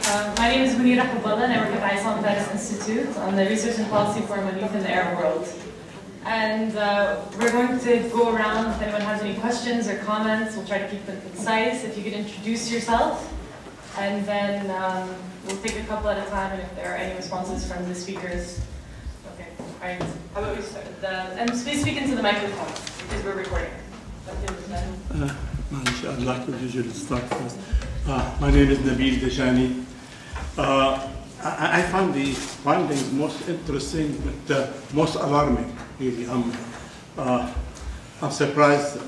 My name is and I work at the Issam Fares Institute on the Research and Policy Forum on Youth in the Arab World. And we're going to go around if anyone has any questions or comments. We'll try to keep them concise. If you could introduce yourself, and then we'll take a couple at a time, and if there are any responses from the speakers. Okay, all right. How about we start with and please speak into the microphone, because we're recording. I'd like to usually start first. My name is Nabil Dejani. I found the findings most interesting, but most alarming, really. I'm surprised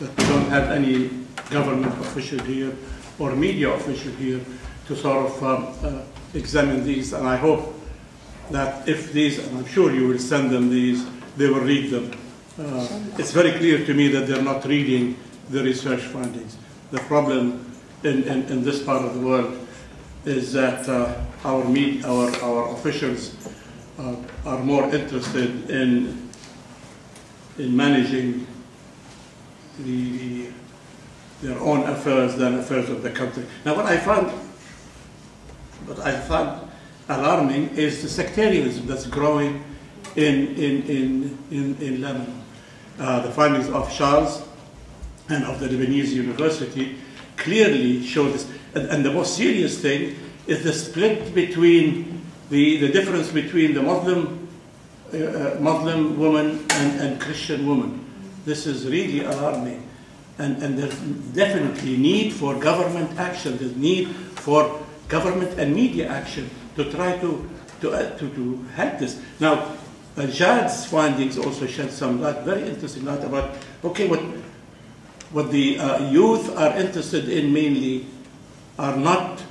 that we don't have any government official here or media official here to sort of examine these, and I hope that if these, and I'm sure you will send them these, they will read them. It's very clear to me that they're not reading the research findings. The problem in this part of the world is that our officials are more interested in managing their own affairs than affairs of the country. Now, what I found alarming is the sectarianism that's growing in Lebanon. The findings of Charles and of the Lebanese University clearly show this. And the most serious thing is the split between the difference between the Muslim woman and Christian woman. This is really alarming. And there's definitely need for government action. There's need for government and media action to try to help this. Now, Jad's findings also shed some light, very interesting light about, okay, what the youth are interested in mainly are not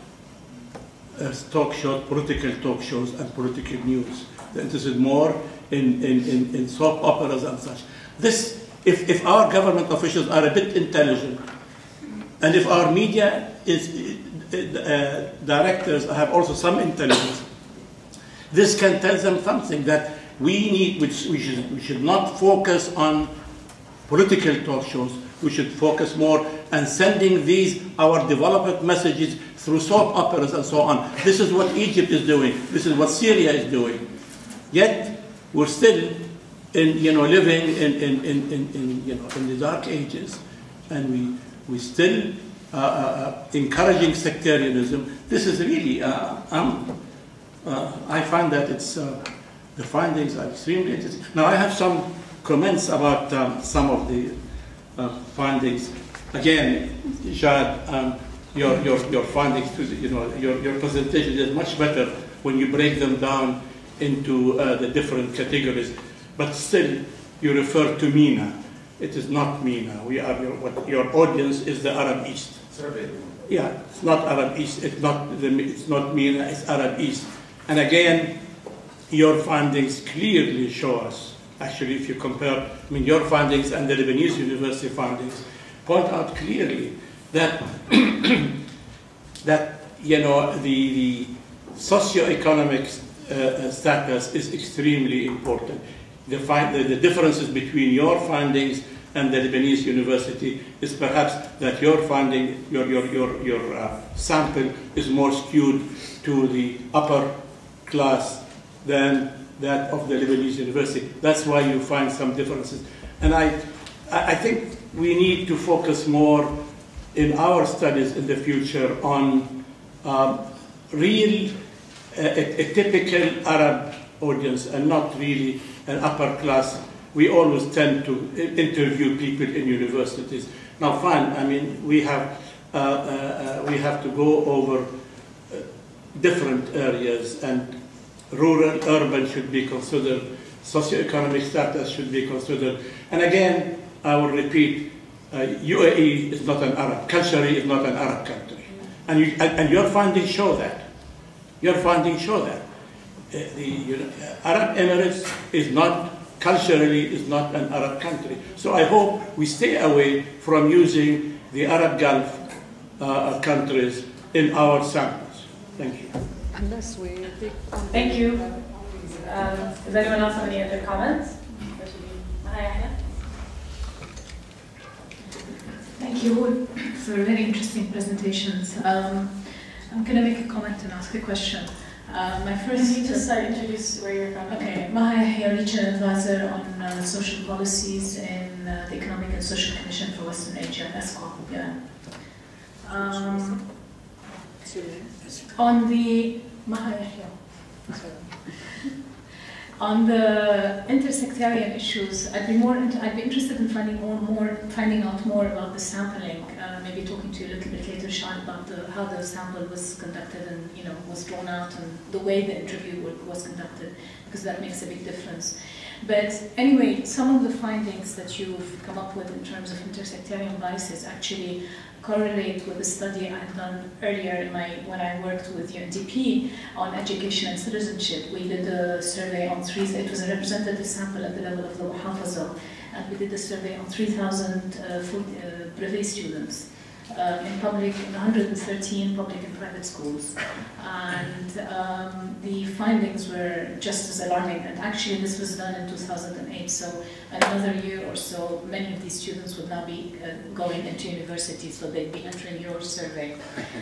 talk shows, political talk shows and political news. They're interested more in soap operas and such. This, if our government officials are a bit intelligent, and if our media directors have also some intelligence, this can tell them something that we need, which we should not focus on political talk shows. We should focus more on sending our development messages through soap operas and so on. This is what Egypt is doing. This is what Syria is doing. Yet we're still living in the dark ages, and we still encouraging sectarianism. This is really I find that it's the findings are extremely interesting. Now I have some comments about some of the findings. Again, Jad, your findings, your presentation is much better when you break them down into the different categories. But still, you refer to MENA. It is not MENA. Your audience is the Arab East. Survey. Yeah, it's not Arab East. It's not MENA. It's Arab East. And again, your findings clearly show us. Actually, if you compare, your findings and the Lebanese University findings point out clearly that the socio-economic status is extremely important. The differences between your findings and the Lebanese University is perhaps that your finding, your sample is more skewed to the upper class than that of the Lebanese University. That's why you find some differences. And I think we need to focus more in our studies in the future on real, a typical Arab audience and not really an upper class. We always tend to interview people in universities. Now, fine, we have to go over different areas, and rural, urban should be considered, socioeconomic status should be considered. And again, I will repeat, UAE is not an Arab, culturally is not an Arab country. And your findings show that. Your findings show that. The Arab Emirates is not, culturally is not an Arab country. So I hope we stay away from using the Arab Gulf countries in our samples. Thank you. Unless we take Thank you. Does anyone else have any other comments? Thank you for very interesting presentations. I'm going to make a comment and ask a question. My first... Can you just introduce where you're from? Okay, I'm a regional advisor on social policies in the Economic and Social Commission for Western Asia, ESCO. Yeah. On the inter-sectarian issues, I'd be interested in finding out more about the sampling. Maybe talking to you a little bit later, Sean, about how the sample was conducted and was drawn out and the way the interview was conducted, because that makes a big difference. But anyway, some of the findings that you've come up with in terms of inter-sectarian biases actually correlate with the study I had done earlier when I worked with UNDP on education and citizenship. We did a survey on it was a representative sample at the level of the Muhafaza, and we did a survey on 3,000 brevet students in 113 public and private schools. And the findings were just as alarming, and actually this was done in 2008, so another year or so, many of these students would now be going into university, so they'd be entering your survey.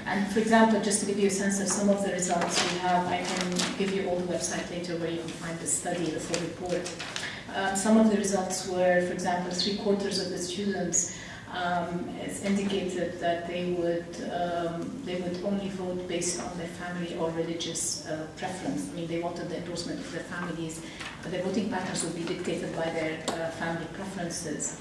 And for example, just to give you a sense of some of the results we have, I can give you all the website later where you can find the study, the full report. Some of the results were, for example, 3/4 of the students it's indicated that they would only vote based on their family or religious preference. I mean, they wanted the endorsement of their families, but their voting patterns would be dictated by their family preferences.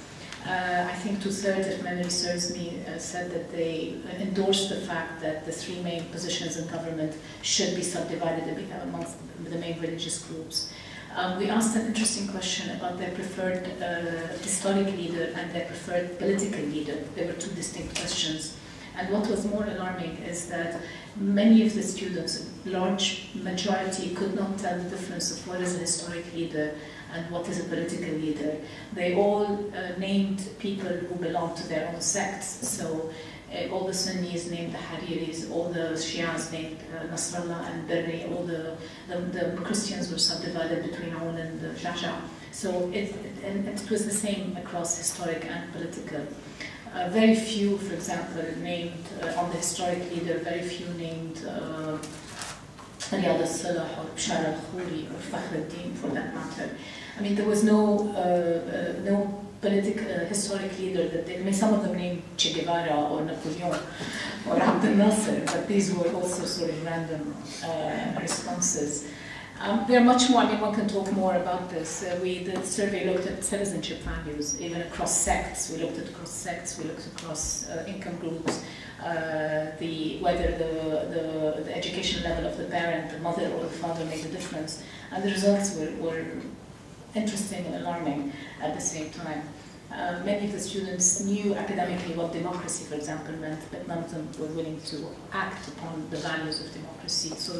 I think 2/3, if memory serves me, said that they endorsed the fact that the 3 main positions in government should be subdivided amongst the main religious groups. We asked an interesting question about their preferred historic leader and their preferred political leader. There were 2 distinct questions. And what was more alarming is that many of the students, a large majority, could not tell the difference of what is a historic leader and what is a political leader. They all named people who belonged to their own sects. So all the Sunnis named the Hariris, all the Shias named Nasrallah and Berri, all the Christians were subdivided between Aoun and Jaja. So it was the same across historic and political. Very few, for example, named on the historic leader, very few named Riyad al-Salah or Bashar al-Khoury or Fakhr al-Din for that matter. I mean, there was no political historic leader that I mean, some of them named Che Guevara or Napoleon or Abdel Nasser, but these were also sort of random responses. There are much more. I mean, one can talk more about this. The survey looked at citizenship values, even across sects. We looked at cross sects. We looked across income groups. Whether the education level of the parent, the mother or the father made a difference, and the results were interesting and alarming at the same time. Many of the students knew academically what democracy, for example, meant, but none of them were willing to act upon the values of democracy. So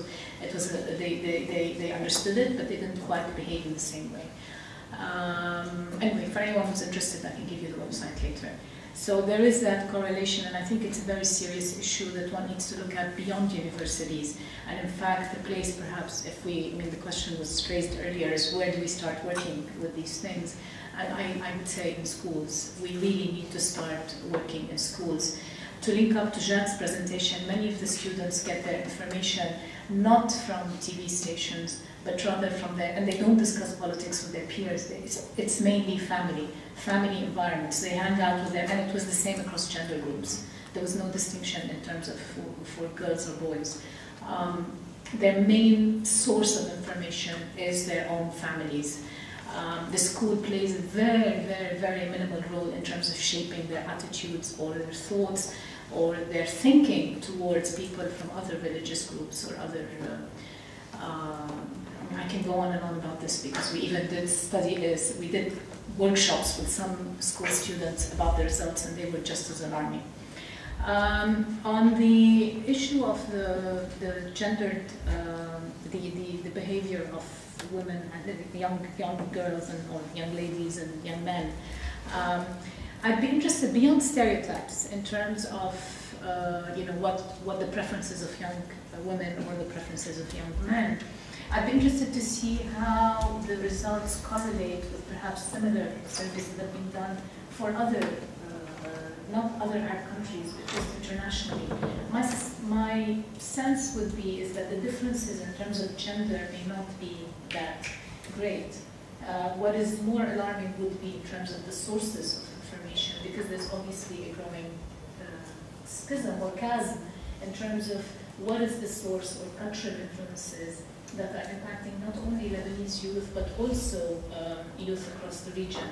it was they understood it, but they didn't quite behave in the same way. Anyway, for anyone who's interested, I can give you the website later. So there is that correlation, and I think it's a very serious issue that one needs to look at beyond universities. And in fact, the place perhaps, I mean, the question was raised earlier, is where do we start working with these things? And I would say in schools. We really need to start working in schools. To link up to Jad's presentation, many of the students get their information not from TV stations, but rather from and they don't discuss politics with their peers. It's mainly family environments. They hang out with them, and it was the same across gender groups. There was no distinction in terms of for girls or boys. Their main source of information is their own families. The school plays a very, very, very minimal role in terms of shaping their attitudes or their thoughts or their thinking towards people from other religious groups or other... I can go on and on about this because we even did we did workshops with some school students about the results, and they were just as alarming. On the issue of the gendered, the behavior of women and young girls or young ladies and young men, I'd be interested beyond stereotypes in terms of what the preferences of young women or the preferences of young men. I'd be interested to see how the results correlate with perhaps similar surveys that have been done for other not other Arab countries, but just internationally. My sense would be is that the differences in terms of gender may not be that great. What is more alarming would be in terms of the sources of information, because there's obviously a growing schism or chasm in terms of what is the source or cultural influences that are impacting not only Lebanese youth, but also youth across the region.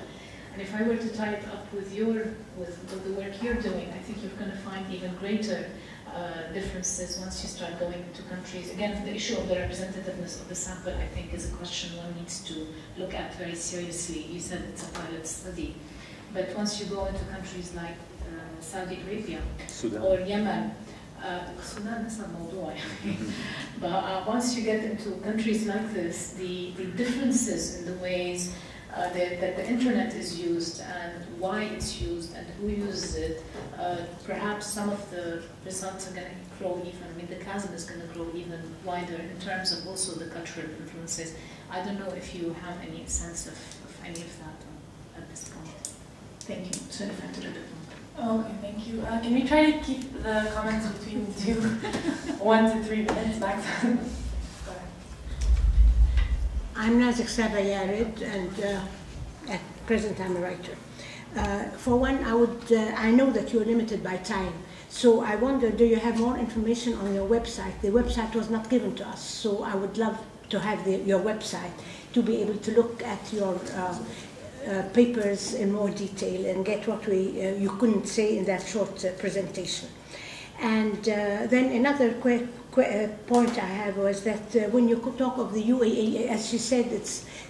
And if I were to tie it up with the work you're doing, I think you're going to find even greater differences once you start going into countries. Again, the issue of the representativeness of the sample, I think, is a question one needs to look at very seriously. You said it's a pilot study. But once you go into countries like Saudi Arabia Sudan. Or Yemen, Sudan is a موضوع. But once you get into countries like this, the differences in the ways that the internet is used and why it's used and who uses it, perhaps some of the results are going to grow even, I mean the chasm is going to grow even wider in terms of also the cultural influences. I don't know if you have any sense of any of that at this point. Thank you. So if I have to do it. Okay, thank you. Can we try to keep the comments between 1 to 3 minutes maximum? I'm Nazik Saba Yared, and at present I'm a writer. For one, I know that you're limited by time, so I wonder, do you have more information on your website? The website was not given to us, so I would love to have your website to be able to look at your papers in more detail and get what you couldn't say in that short presentation. And then another point I have was that when you could talk of the UAE, as she said,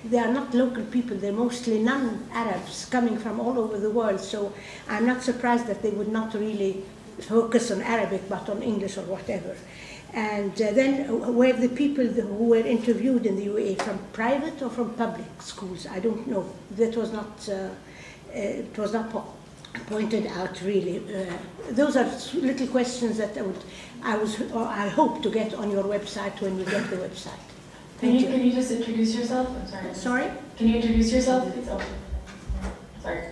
they are not local people, they're mostly non-Arabs coming from all over the world, so I'm not surprised that they would not really focus on Arabic but on English or whatever. And then were the people who were interviewed in the UAE from private or from public schools? I don't know. That was not, it was not pointed out really. Those are little questions that I hope to get on your website when you get the website. Can you just introduce yourself? I'm sorry. Sorry? Can you introduce yourself? Oh. Sorry.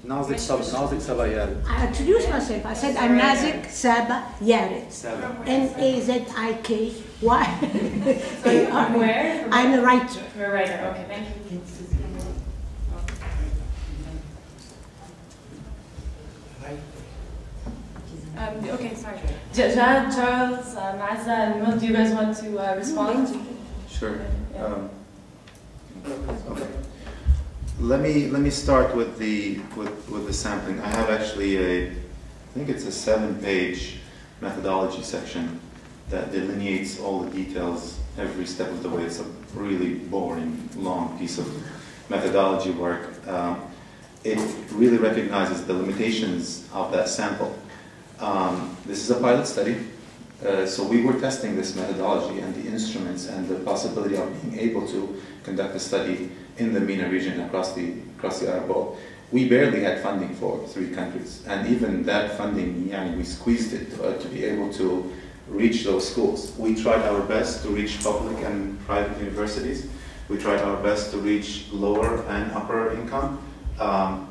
Nazik Saba Yared. I introduced myself. I said I'm Nazik Saba Yared. Naziky. Why? So from where? I'm a writer. You're a writer. Okay, thank you. Okay, sorry. Jad, Charles, Azza, and Will, do you guys want to respond? Sure. Okay. Let me start with the sampling. I have actually I think it's a 7-page methodology section that delineates all the details every step of the way. It's a really boring, long piece of methodology work. It really recognizes the limitations of that sample. This is a pilot study, so we were testing this methodology and the instruments and the possibility of being able to conduct a study in the MENA region across the Arab world. We barely had funding for 3 countries, and even that funding, we squeezed it to be able to reach those schools. We tried our best to reach public and private universities. We tried our best to reach lower and upper income.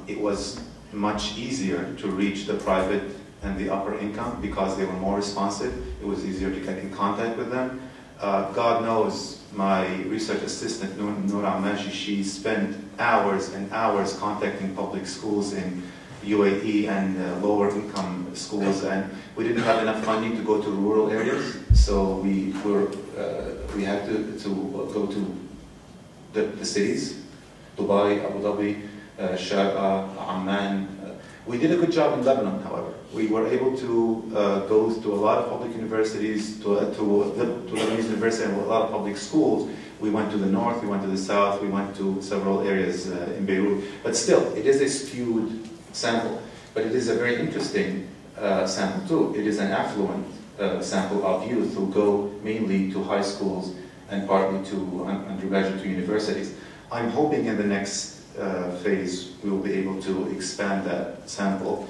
It was much easier to reach the private and the upper income because they were more responsive. It was easier to get in contact with them. God knows, my research assistant, Noor Amaji, she spent hours and hours contacting public schools in UAE and lower income schools, and we didn't have enough funding to go to rural areas, so we had to go to the cities, Dubai, Abu Dhabi, Sharqa, Amman. We did a good job in Lebanon, however. We were able to go to a lot of public universities, to Lebanese University and a lot of public schools. We went to the north, we went to the south, we went to several areas in Beirut. But still, it is a skewed sample. But it is a very interesting sample too. It is an affluent sample of youth who go mainly to high schools and partly to undergraduate universities. I'm hoping in the next phase we will be able to expand that sample.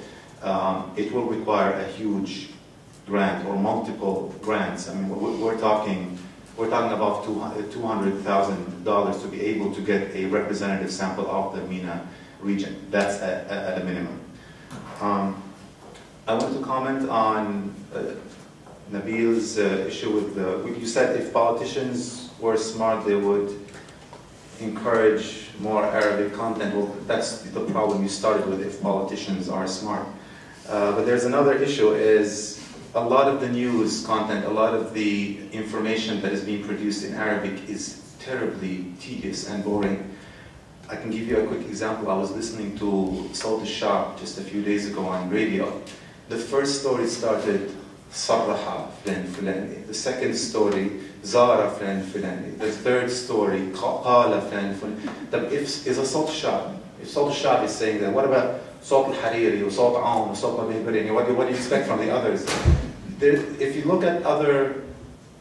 It will require a huge grant or multiple grants. I mean, we're talking about $200,000 to be able to get a representative sample of the MENA region. That's at a minimum. I want to comment on Nabil's issue with you said if politicians were smart, they would encourage more Arabic content. Well, that's the problem you started with, if politicians are smart. But there's another issue, is a lot of the news content, a lot of the information that is being produced in Arabic is terribly tedious and boring. I can give you a quick example. I was listening to Sawt al-Shab just a few days ago on radio. The first story started صرح فلان فلاني. The second story زار فلان فلاني. The third story قال فلان فلاني. If a Sawt al-Shab, if Sawt al-Shab is saying that, what about Sawt al-Hariri or Sawt al-Aum or Sawt al-Baydoun? What do you expect from the others? If you look at other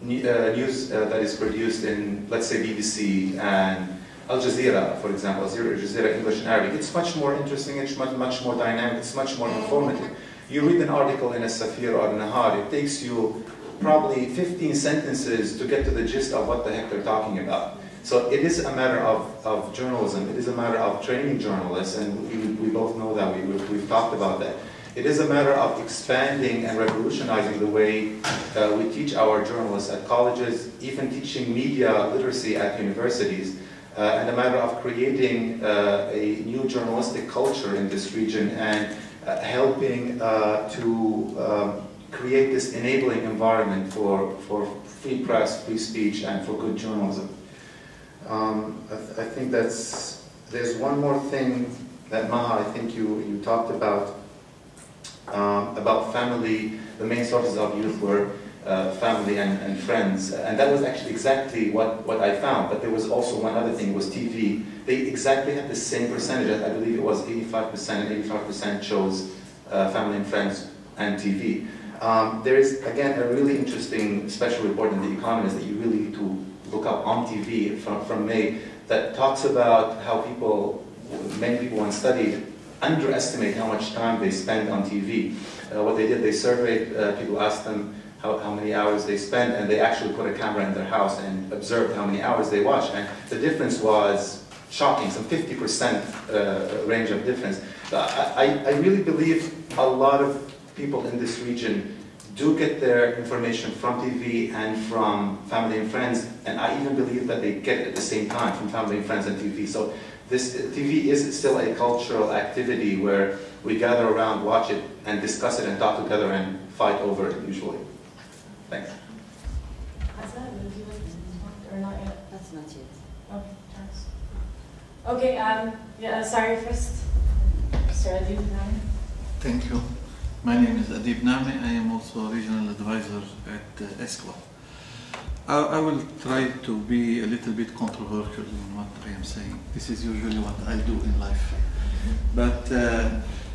news that is produced in, let's say, BBC and Al Jazeera, for example, Al Jazeera English and Arabic, it's much more interesting, it's much more dynamic, it's much more informative. You read an article in a Safir or Nahar, it takes you probably 15 sentences to get to the gist of what the heck they're talking about. So it is a matter of journalism, it is a matter of training journalists, and we both know that, we've talked about that. It is a matter of expanding and revolutionizing the way we teach our journalists at colleges, even teaching media literacy at universities, and a matter of creating a new journalistic culture in this region and helping to create this enabling environment for free press, free speech, and for good journalism. I think there's one more thing that Maha, I think you talked about family. The main sources of youth were family and friends, and that was actually exactly what I found. But there was also one other thing, was TV. They exactly had the same percentage. I believe it was 85%, and 85% chose family and friends and TV. There is, again, a really interesting special report in The Economist that you really need to look up on TV from May, that talks about how many people when studied, underestimate how much time they spend on TV. What they did, they surveyed people, asked them how many hours they spend, and they actually put a camera in their house and observed how many hours they watch. And the difference was shocking, some 50% range of difference. I really believe a lot of people in this region do get their information from TV and from family and friends, and I even believe that they get it at the same time from family and friends and TV. So this TV is still a cultural activity where we gather around, watch it, and discuss it and talk together and fight over it usually. Thanks. Azza, would you like to talk or not yet? That's not yet. Okay, Charles. Okay, yeah, sorry, first, Mr. Adib Nami. Thank you. My name is Adib Nami. I am also regional advisor at ESCWA. I will try to be a little bit controversial in what I am saying. This is usually what I do in life. But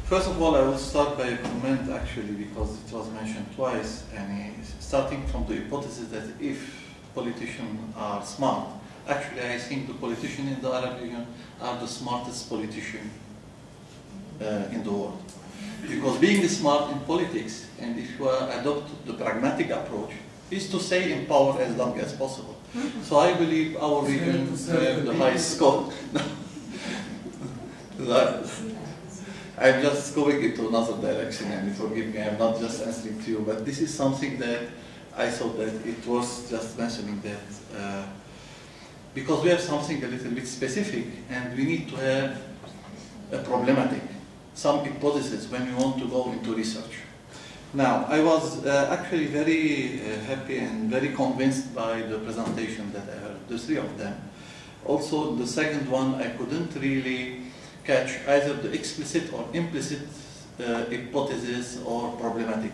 first of all, I will start by a comment, actually, because it was mentioned twice, and starting from the hypothesis that if politicians are smart, actually I think the politicians in the Arab region are the smartest politicians in the world. Because being smart in politics, and if you adopt the pragmatic approach, is to stay in power as long as possible. So I believe our region has the highest score. I'm just going into another direction, and forgive me, I'm not just answering to you, but this is something that I thought that it was just mentioning that because we have something a little bit specific, and we need to have a problematic, some hypothesis when we want to go into research. Now, I was actually very happy and very convinced by the presentation that I heard, the three of them. Also, the second one, I couldn't really catch either the explicit or implicit hypothesis or problematic.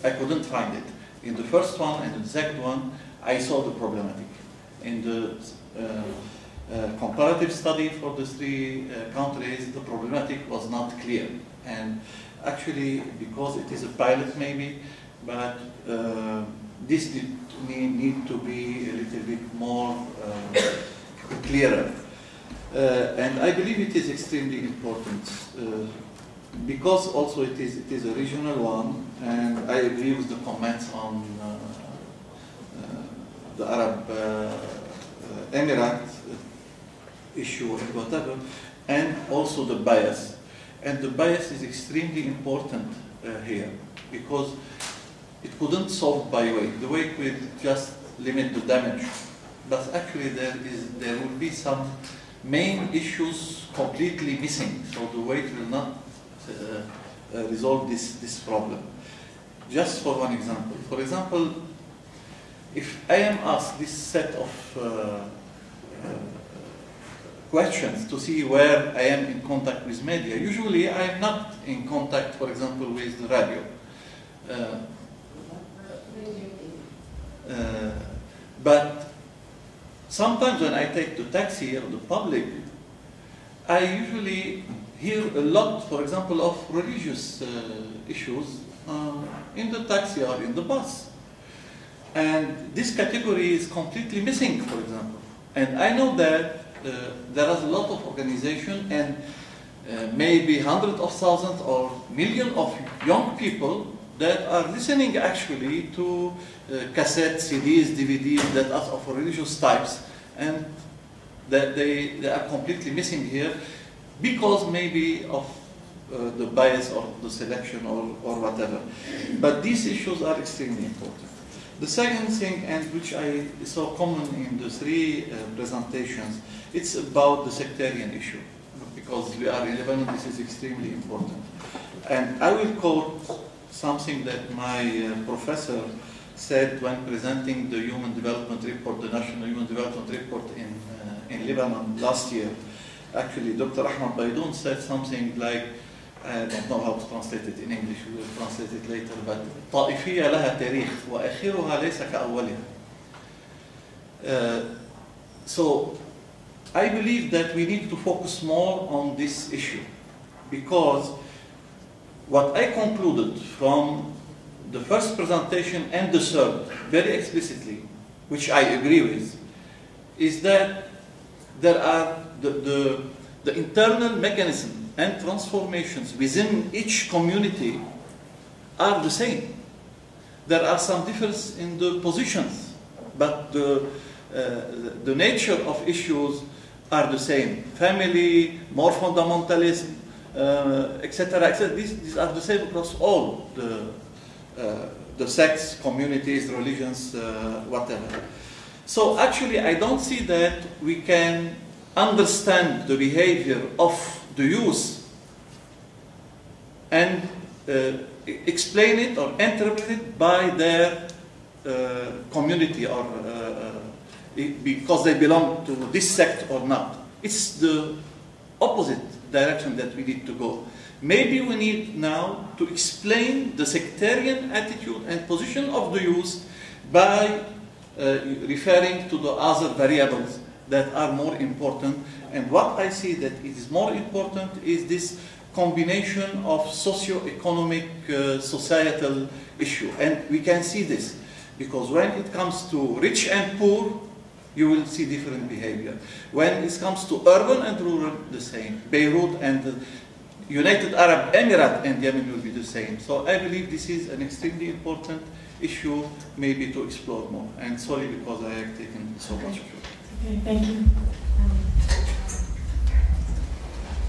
I couldn't find it. In the first one and the second one, I saw the problematic. In the comparative study for the three countries, the problematic was not clear. And actually, because it is a pilot maybe, but this need to be a little bit more clearer. And I believe it is extremely important because also it is a regional one, and I agree with the comments on the Arab Emirate issue and whatever. and also the bias. And the bias is extremely important here, because it couldn't solve by weight. The weight will just limit the damage, but actually there will be some main issues completely missing, so the weight will not resolve this problem. Just for one example. For example, if I am asked this set of questions to see where I am in contact with media, usually I am not in contact, for example, with the radio. But sometimes when I take the taxi or the public, I usually hear a lot, for example, of religious issues in the taxi or in the bus. And this category is completely missing, for example. And I know that there is a lot of organization and maybe hundreds of thousands or millions of young people that are listening actually to cassettes, CDs, DVDs that are of religious types, and that they are completely missing here because maybe of the bias or the selection or whatever. But these issues are extremely important. The second thing, and which I saw common in the three presentations, it's about the sectarian issue. Because we are in Lebanon, this is extremely important. And I will quote something that my professor said when presenting the Human Development Report, the National Human Development Report in Lebanon last year. Actually, Dr. Azza Baydoun said something like, I don't know how to translate it in English, we will translate it later, but طائفية لها تاريخ وآخرها ليس كأولها. So I believe that we need to focus more on this issue, because what I concluded from the first presentation and the third, very explicitly, which I agree with, is that there are the internal mechanism and transformations within each community are the same. There are some differences in the positions, but the nature of issues are the same. Family, more fundamentalism, etc., etc. These are the same across all the sects, communities, religions, whatever. So actually, I don't see that we can understand the behavior of the youth and explain it or interpret it by their community or because they belong to this sect or not. It's the opposite direction that we need to go. Maybe we need now to explain the sectarian attitude and position of the youth by referring to the other variables that are more important. And what I see that is more important is this combination of socio-economic, societal issue. And we can see this, because when it comes to rich and poor, you will see different behavior. When it comes to urban and rural, the same. Beirut and the United Arab Emirates and Yemen will be the same. So I believe this is an extremely important issue, maybe to explore more. And sorry because I have taken so much of it. Okay, thank you.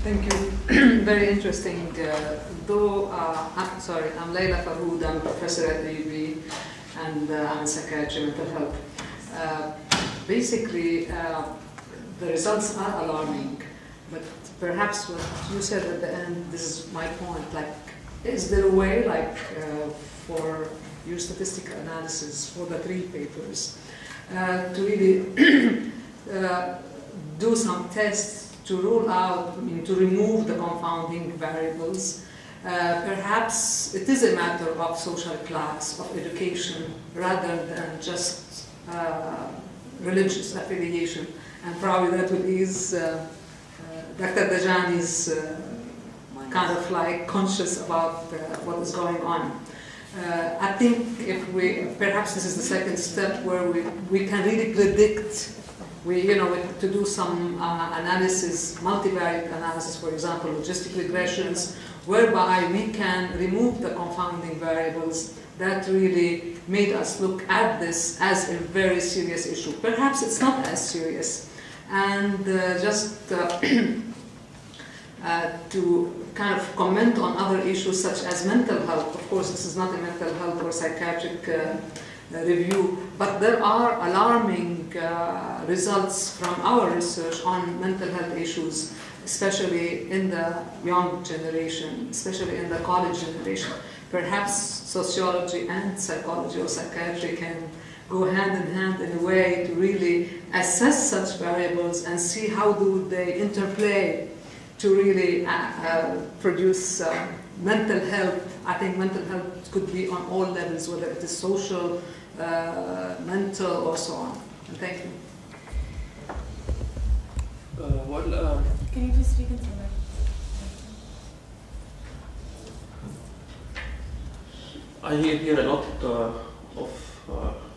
Thank you. Very interesting. I'm sorry, I'm Leila Faroud. I'm a professor at the UB, and I'm a psychiatry mental health. Basically, the results are alarming, but perhaps what you said at the end, this is my point, like, is there a way, like, for your statistical analysis for the three papers, to really do some tests to rule out, to remove the confounding variables? Perhaps it is a matter of social class, of education, rather than just religious affiliation, and probably that will ease Dr. Dajani's kind of like conscious about what is going on. I think if perhaps this is the second step where we can really predict, to do some analysis, multivariate analysis, for example, logistic regressions, whereby we can remove the confounding variables that really made us look at this as a very serious issue. Perhaps it's not as serious. And just to kind of comment on other issues such as mental health. Of course, this is not a mental health or psychiatric review, but there are alarming results from our research on mental health issues, especially in the young generation, especially in the college generation. Perhaps sociology and psychology or psychiatry can go hand in hand in a way to really assess such variables and see how do they interplay to really produce mental health. I think mental health could be on all levels, whether it is social, mental, or so on. And thank you. Can you please speak into the mic? I hear a lot of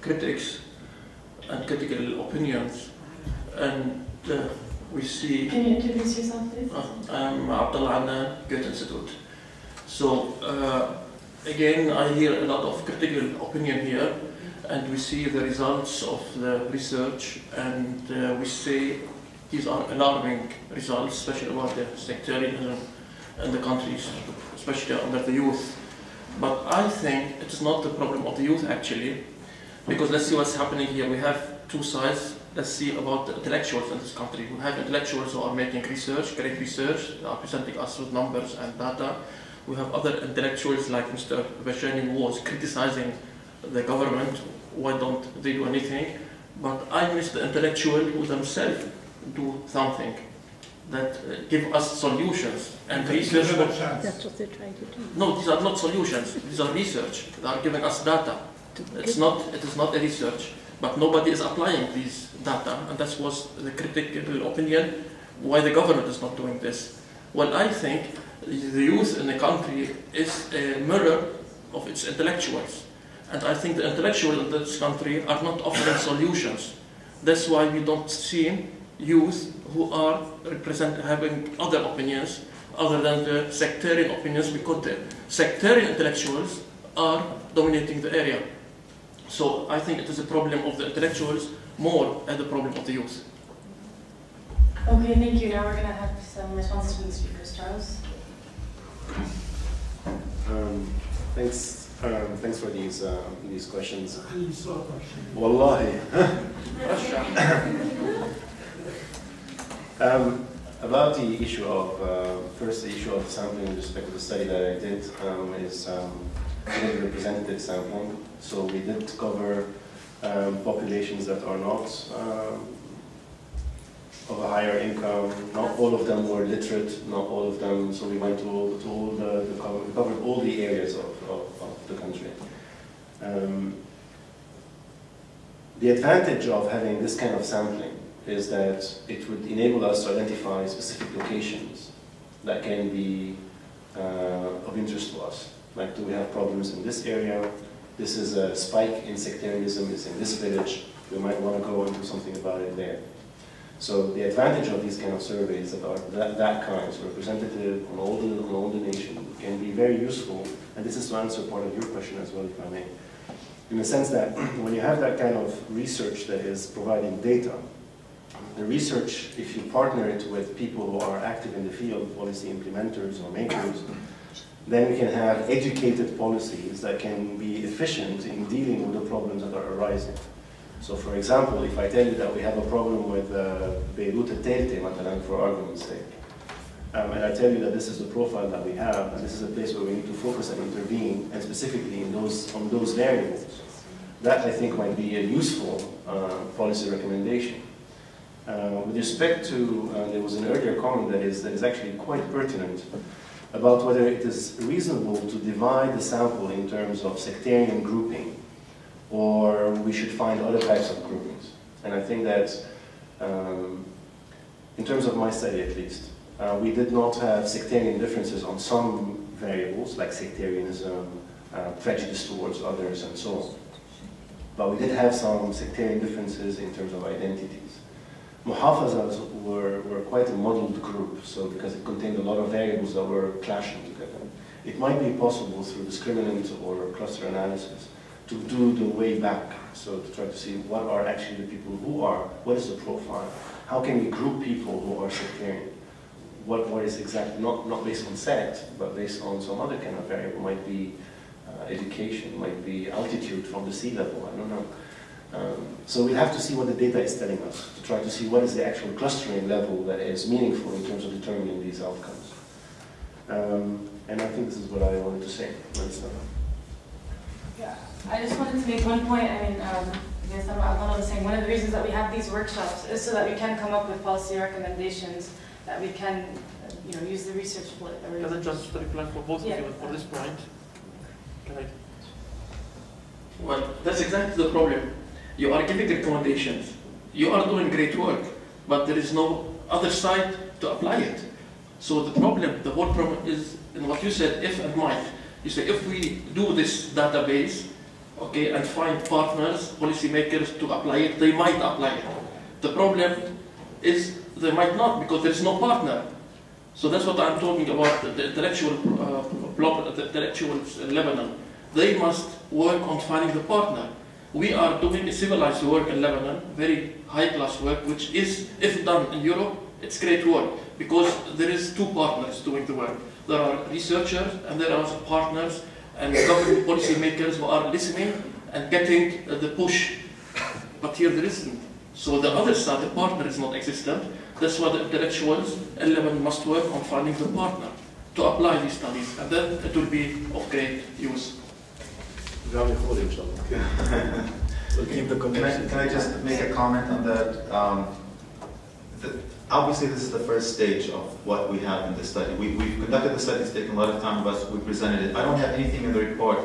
critics and critical opinions, and we see... Can you introduce yourself, please? I'm Abdullah Goethe Institute. So, again, I hear a lot of critical opinion here, and we see the results of the research, and we say these are alarming results, especially about the sectarianism in the countries, especially under the youth. But I think it is not the problem of the youth, actually, because let's see what's happening here. We have two sides. Let's see about the intellectuals in this country. We have intellectuals who are making research, great research, they are presenting us with numbers and data. We have other intellectuals like Mr. Bashani, who was criticizing the government. Why don't they do anything? But I miss the intellectual who themselves do something that give us solutions and research. That's what they're trying to do. No, these are not solutions. These are research. They are giving us data. It is not a research, but nobody is applying these data, and that was the critical opinion. Why the government is not doing this? Well, I think the youth in the country is a mirror of its intellectuals, and I think the intellectuals in this country are not offering solutions. That's why we don't see youth who are having other opinions other than the sectarian opinions, because the sectarian intellectuals are dominating the area. So I think it is a problem of the intellectuals more than the problem of the youth. Okay, thank you. Now we're going to have some responses from the speakers. Charles? Thanks for these questions. Wallahi. About the issue of, first the issue of sampling with respect to the study that I did is representative sampling. So we did cover populations that are not of a higher income. Not all of them were literate, not all of them, so we went to we covered all the areas of the country. The advantage of having this kind of sampling is that it would enable us to identify specific locations that can be of interest to us. Like, do we have problems in this area? This is a spike in sectarianism, it's in this village. We might want to go and do something about it there. So the advantage of these kind of surveys that are that kind, so representative on all the nation, can be very useful. And this is to answer part of your question as well, if I may. In the sense that when you have that kind of research that is providing data, the research, if you partner it with people who are active in the field, policy implementers or makers, then we can have educated policies that can be efficient in dealing with the problems that are arising. So for example, if I tell you that we have a problem with Beirut for argument's sake, and I tell you that this is the profile that we have, and this is a place where we need to focus and intervene, and specifically on those variables, that I think might be a useful policy recommendation. With respect to, there was an earlier comment that is actually quite pertinent about whether it is reasonable to divide the sample in terms of sectarian grouping, or we should find other types of groupings. And I think that, in terms of my study at least, we did not have sectarian differences on some variables, like sectarianism, prejudice towards others, and so on. But we did have some sectarian differences in terms of identities. Muhafazas were quite a muddled group, so because it contained a lot of variables that were clashing together. It might be possible through discriminant or cluster analysis to do the way back, so to try to see what are actually the people who are, what is the profile, how can we group people who are sectarian. what is exactly, not based on sex, but based on some other kind of variable. Might be education, might be altitude from the sea level, I don't know. So we have to see what the data is telling us, to try to see what is the actual clustering level that is meaningful in terms of determining these outcomes. And I think this is what I wanted to say. Yeah, I just wanted to make one point. I mean, yes, I was saying one of the reasons that we have these workshops is so that we can come up with policy recommendations that we can, use the research for. Can I just reply for both of you for this point? Can I? Well, that's exactly the problem. You are giving recommendations. You are doing great work, but there is no other side to apply it. So the whole problem is in what you said, if and might. You say, if we do this database, okay, and find partners, policymakers to apply it, they might apply it. The problem is they might not, because there is no partner. So that's what I'm talking about, the intellectuals in Lebanon. They must work on finding the partner. We are doing a civilized work in Lebanon, very high-class work, which is, if done in Europe, it's great work, because there is two partners doing the work. There are researchers, and there are partners and government policymakers who are listening and getting the push. But here there isn't. So the other side, the partner is not existent. That's why the intellectuals in Lebanon must work on finding the partner to apply these studies, and then it will be of great use. Can I just make a comment on that? Obviously, this is the first stage of what we have in this study. We've conducted the study, it's taken a lot of time, but we presented it. I don't have anything in the report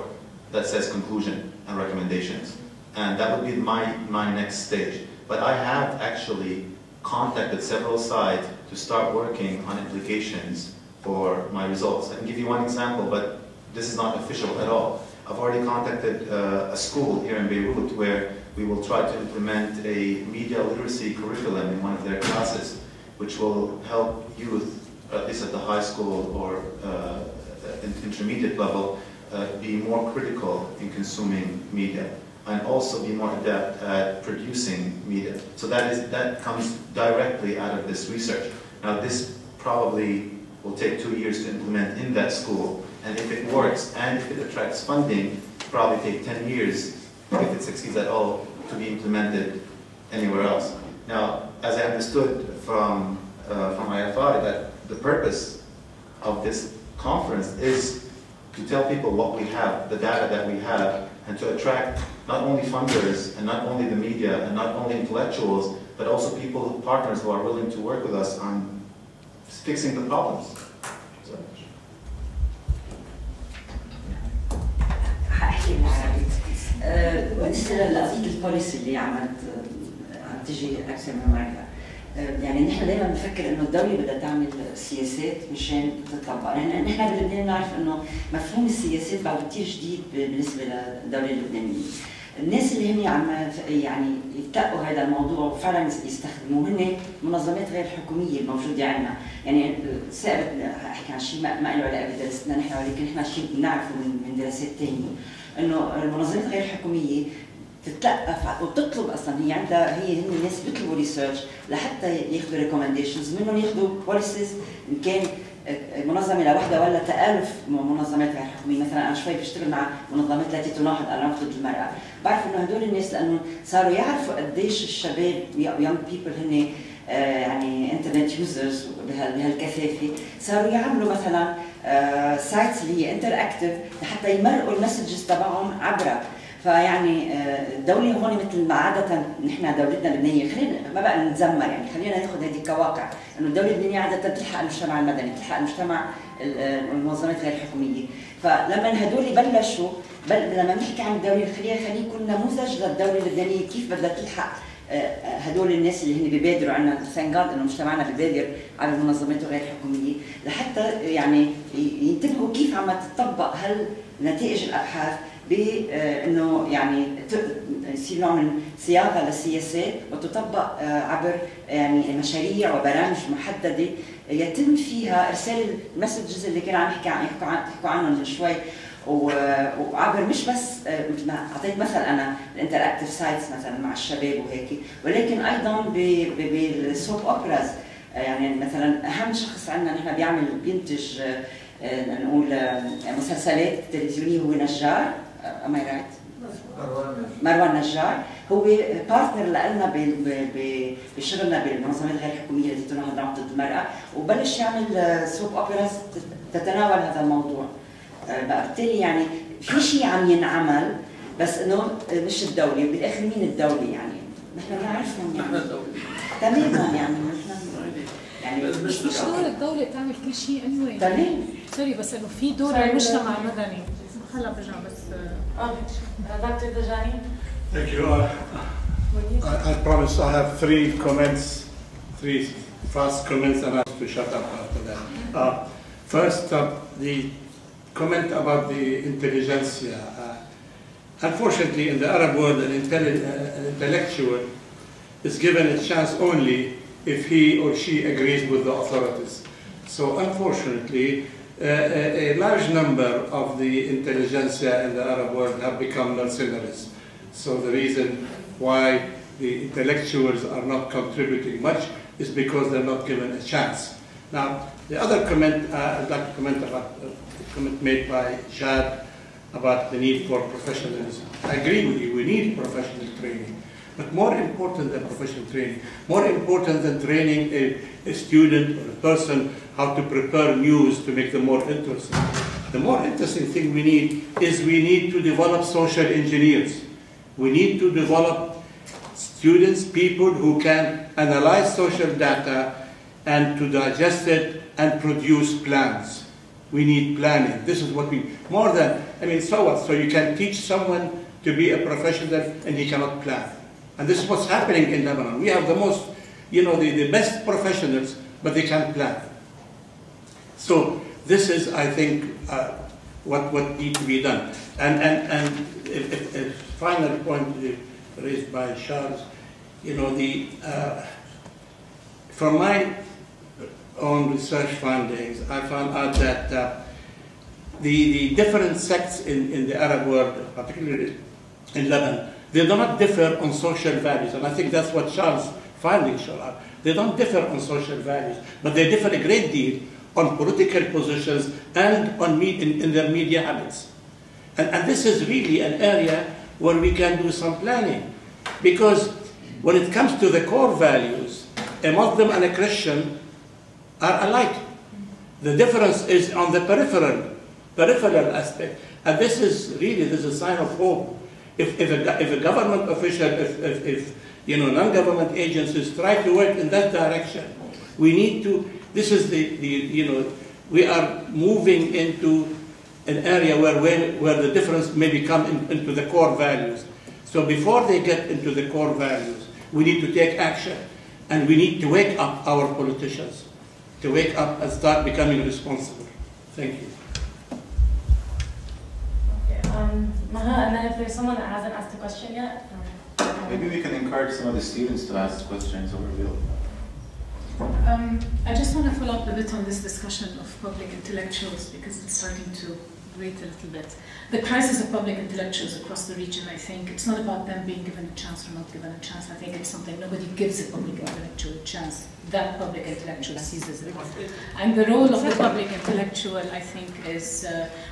that says conclusion and recommendations, and that would be my next stage. But I have actually contacted several sites to start working on implications for my results. I can give you one example, but this is not official at all. I've already contacted a school here in Beirut where we will try to implement a media literacy curriculum in one of their classes, which will help youth, at least at the high school or intermediate level, be more critical in consuming media and also be more adept at producing media. So that comes directly out of this research. Now this probably will take 2 years to implement in that school, and if it works and if it attracts funding, probably take 10 years, if it succeeds at all, to be implemented anywhere else. Now, as I understood from IFI, that the purpose of this conference is to tell people what we have, the data that we have, and to attract not only funders and not only the media and not only intellectuals, but also people, partners who are willing to work with us on fixing the problems. هحكي بالعربي. بالنسبه لقضيه البوليسي اللي عم تجي اكثر من مره، يعني نحن دائما بنفكر انه الدوله بدها تعمل سياسات مشان تطبق، لان نحن بلبنان نعرف انه مفهوم السياسات بعده كثير جديد بالنسبه للدوله اللبنانيه. الناس اللي هن عم يعني يتقوا هذا الموضوع وفعلا يستخدموه هن منظمات غير حكوميه الموجوده عندنا، يعني سابق احكي عن شيء ما له علاقه بدراستنا نحن، ولكن نحن شيء بنعرفه من دراسات ثانيه، انه المنظمات غير الحكوميه تتلقى وتطلب اصلا، هي عندها هن الناس بيطلبوا ريسيرش لحتى ياخذوا ريكومنديشنز، منهم ياخذوا بوليسيز ان كان منظمه لوحدها ولا تآلف منظمات غير حكوميه. مثلا انا شوي بشتغل مع منظمات التي تناهض العنف ضد المراه، بعرف انه هدول الناس لانه صاروا يعرفوا قديش الشباب يونج بيبل هن يعني انترنت يوزرز بهالكثافه، صاروا يعملوا مثلا سايتس اللي هي انتراكتيف لحتى يمرقوا المسجز تبعهم عبرها. فيعني الدولة هون مثل ما عادة نحن دولتنا اللبنانية، خلينا ما بقى نتذمر، يعني خلينا ناخذ هذه كواقع، انه الدولة اللبنانية عادة تلحق المجتمع المدني، تلحق المجتمع المنظمات غير الحكومية. فلما هدول بلشوا لما بنحكي عن الدولة خلينا يكون نموذج للدولة اللبنانية كيف بدها تلحق هدول الناس اللي هن بيبادروا عنا. ثانك جاد انه مجتمعنا بيبادر على المنظمات الغير حكومية لحتى يعني ينتبهوا كيف عم تطبق نتائج الابحاث بانه يعني يصير نوع من صياغه للسياسات وتطبق عبر يعني مشاريع وبرامج محدده يتم فيها ارسال المسجز اللي كنا عم يحكوا عنهم من شوي، وعبر مش بس مثل ما اعطيت مثل انا الانتراكتيف سايتس مثلا مع الشباب وهيك، ولكن ايضا بالسوب اوبراز يعني مثلا أهم شخص عندنا نحن بينتج نقول مسلسلات تلفزيونية هو نجار. Am I right؟ مروان نجار هو بارتنر لنا بشغلنا بالمنظمات الغير الحكوميه التي تناهض ضد المراه، وبلش يعمل سوب اوبرا تتناول هذا الموضوع. بقى بالتالي يعني في شيء عم ينعمل، بس انه مش الدوله، بالاخر مين الدوله يعني؟ نحن بنعرفهم يعني. نحن الدوله تماما يعني يعني مش دور الدوله تعمل كل شيء anyway. تمام. سوري بس انه في دور المجتمع المدني. هلا برجع بس. Dr. Dajani. Thank you. I promise I have three fast comments, and I have to shut up after that. First, the comment about the intelligentsia. Unfortunately, in the Arab world, an intellectual is given a chance only if he or she agrees with the authorities. So, unfortunately, a large number of the intelligentsia in the Arab world have become mercenaries. So the reason why the intellectuals are not contributing much is because they're not given a chance. Now, the other comment, I'd like to comment about the comment made by Jad about the need for professionalism. I agree with you, we need professional training. But more important than professional training, more important than training a student or a person how to prepare news to make them more interesting. The more interesting thing we need to develop social engineers. We need to develop students, people who can analyze social data and to digest it and produce plans. We need planning. This is what we, more than, I mean, so what? So you can teach someone to be a professional and he cannot plan. And this is what's happening in Lebanon. We have the most, you know, the best professionals, but they can't plan. So this is, I think, what needs to be done. And a final point raised by Charles, you know, from my own research findings, I found out that the different sects in the Arab world, particularly in Lebanon, they do not differ on social values. And I think that's what Charles' findings show up. They don't differ on social values, but they differ a great deal on political positions and on in their media habits. And this is really an area where we can do some planning. Because when it comes to the core values, a Muslim and a Christian are alike. The difference is on the peripheral aspect. And this is a sign of hope. If a government official, if you know, non-government agencies try to work in that direction, we need to, this is you know, we are moving into an area where the difference may become into the core values. So before they get into the core values, we need to take action. And we need to wake up our politicians, to wake up and start becoming responsible. Thank you. Maha, and then if there's someone that hasn't asked a question yet. Maybe we can encourage some of the students to ask questions or reveal. I just want to follow up a bit on this discussion of public intellectuals because it's starting to grate a little bit. The crisis of public intellectuals across the region, I think, it's not about them being given a chance or not given a chance. I think it's something nobody gives a public intellectual a chance. That public intellectual seizes it. And the role of the public intellectual, I think, is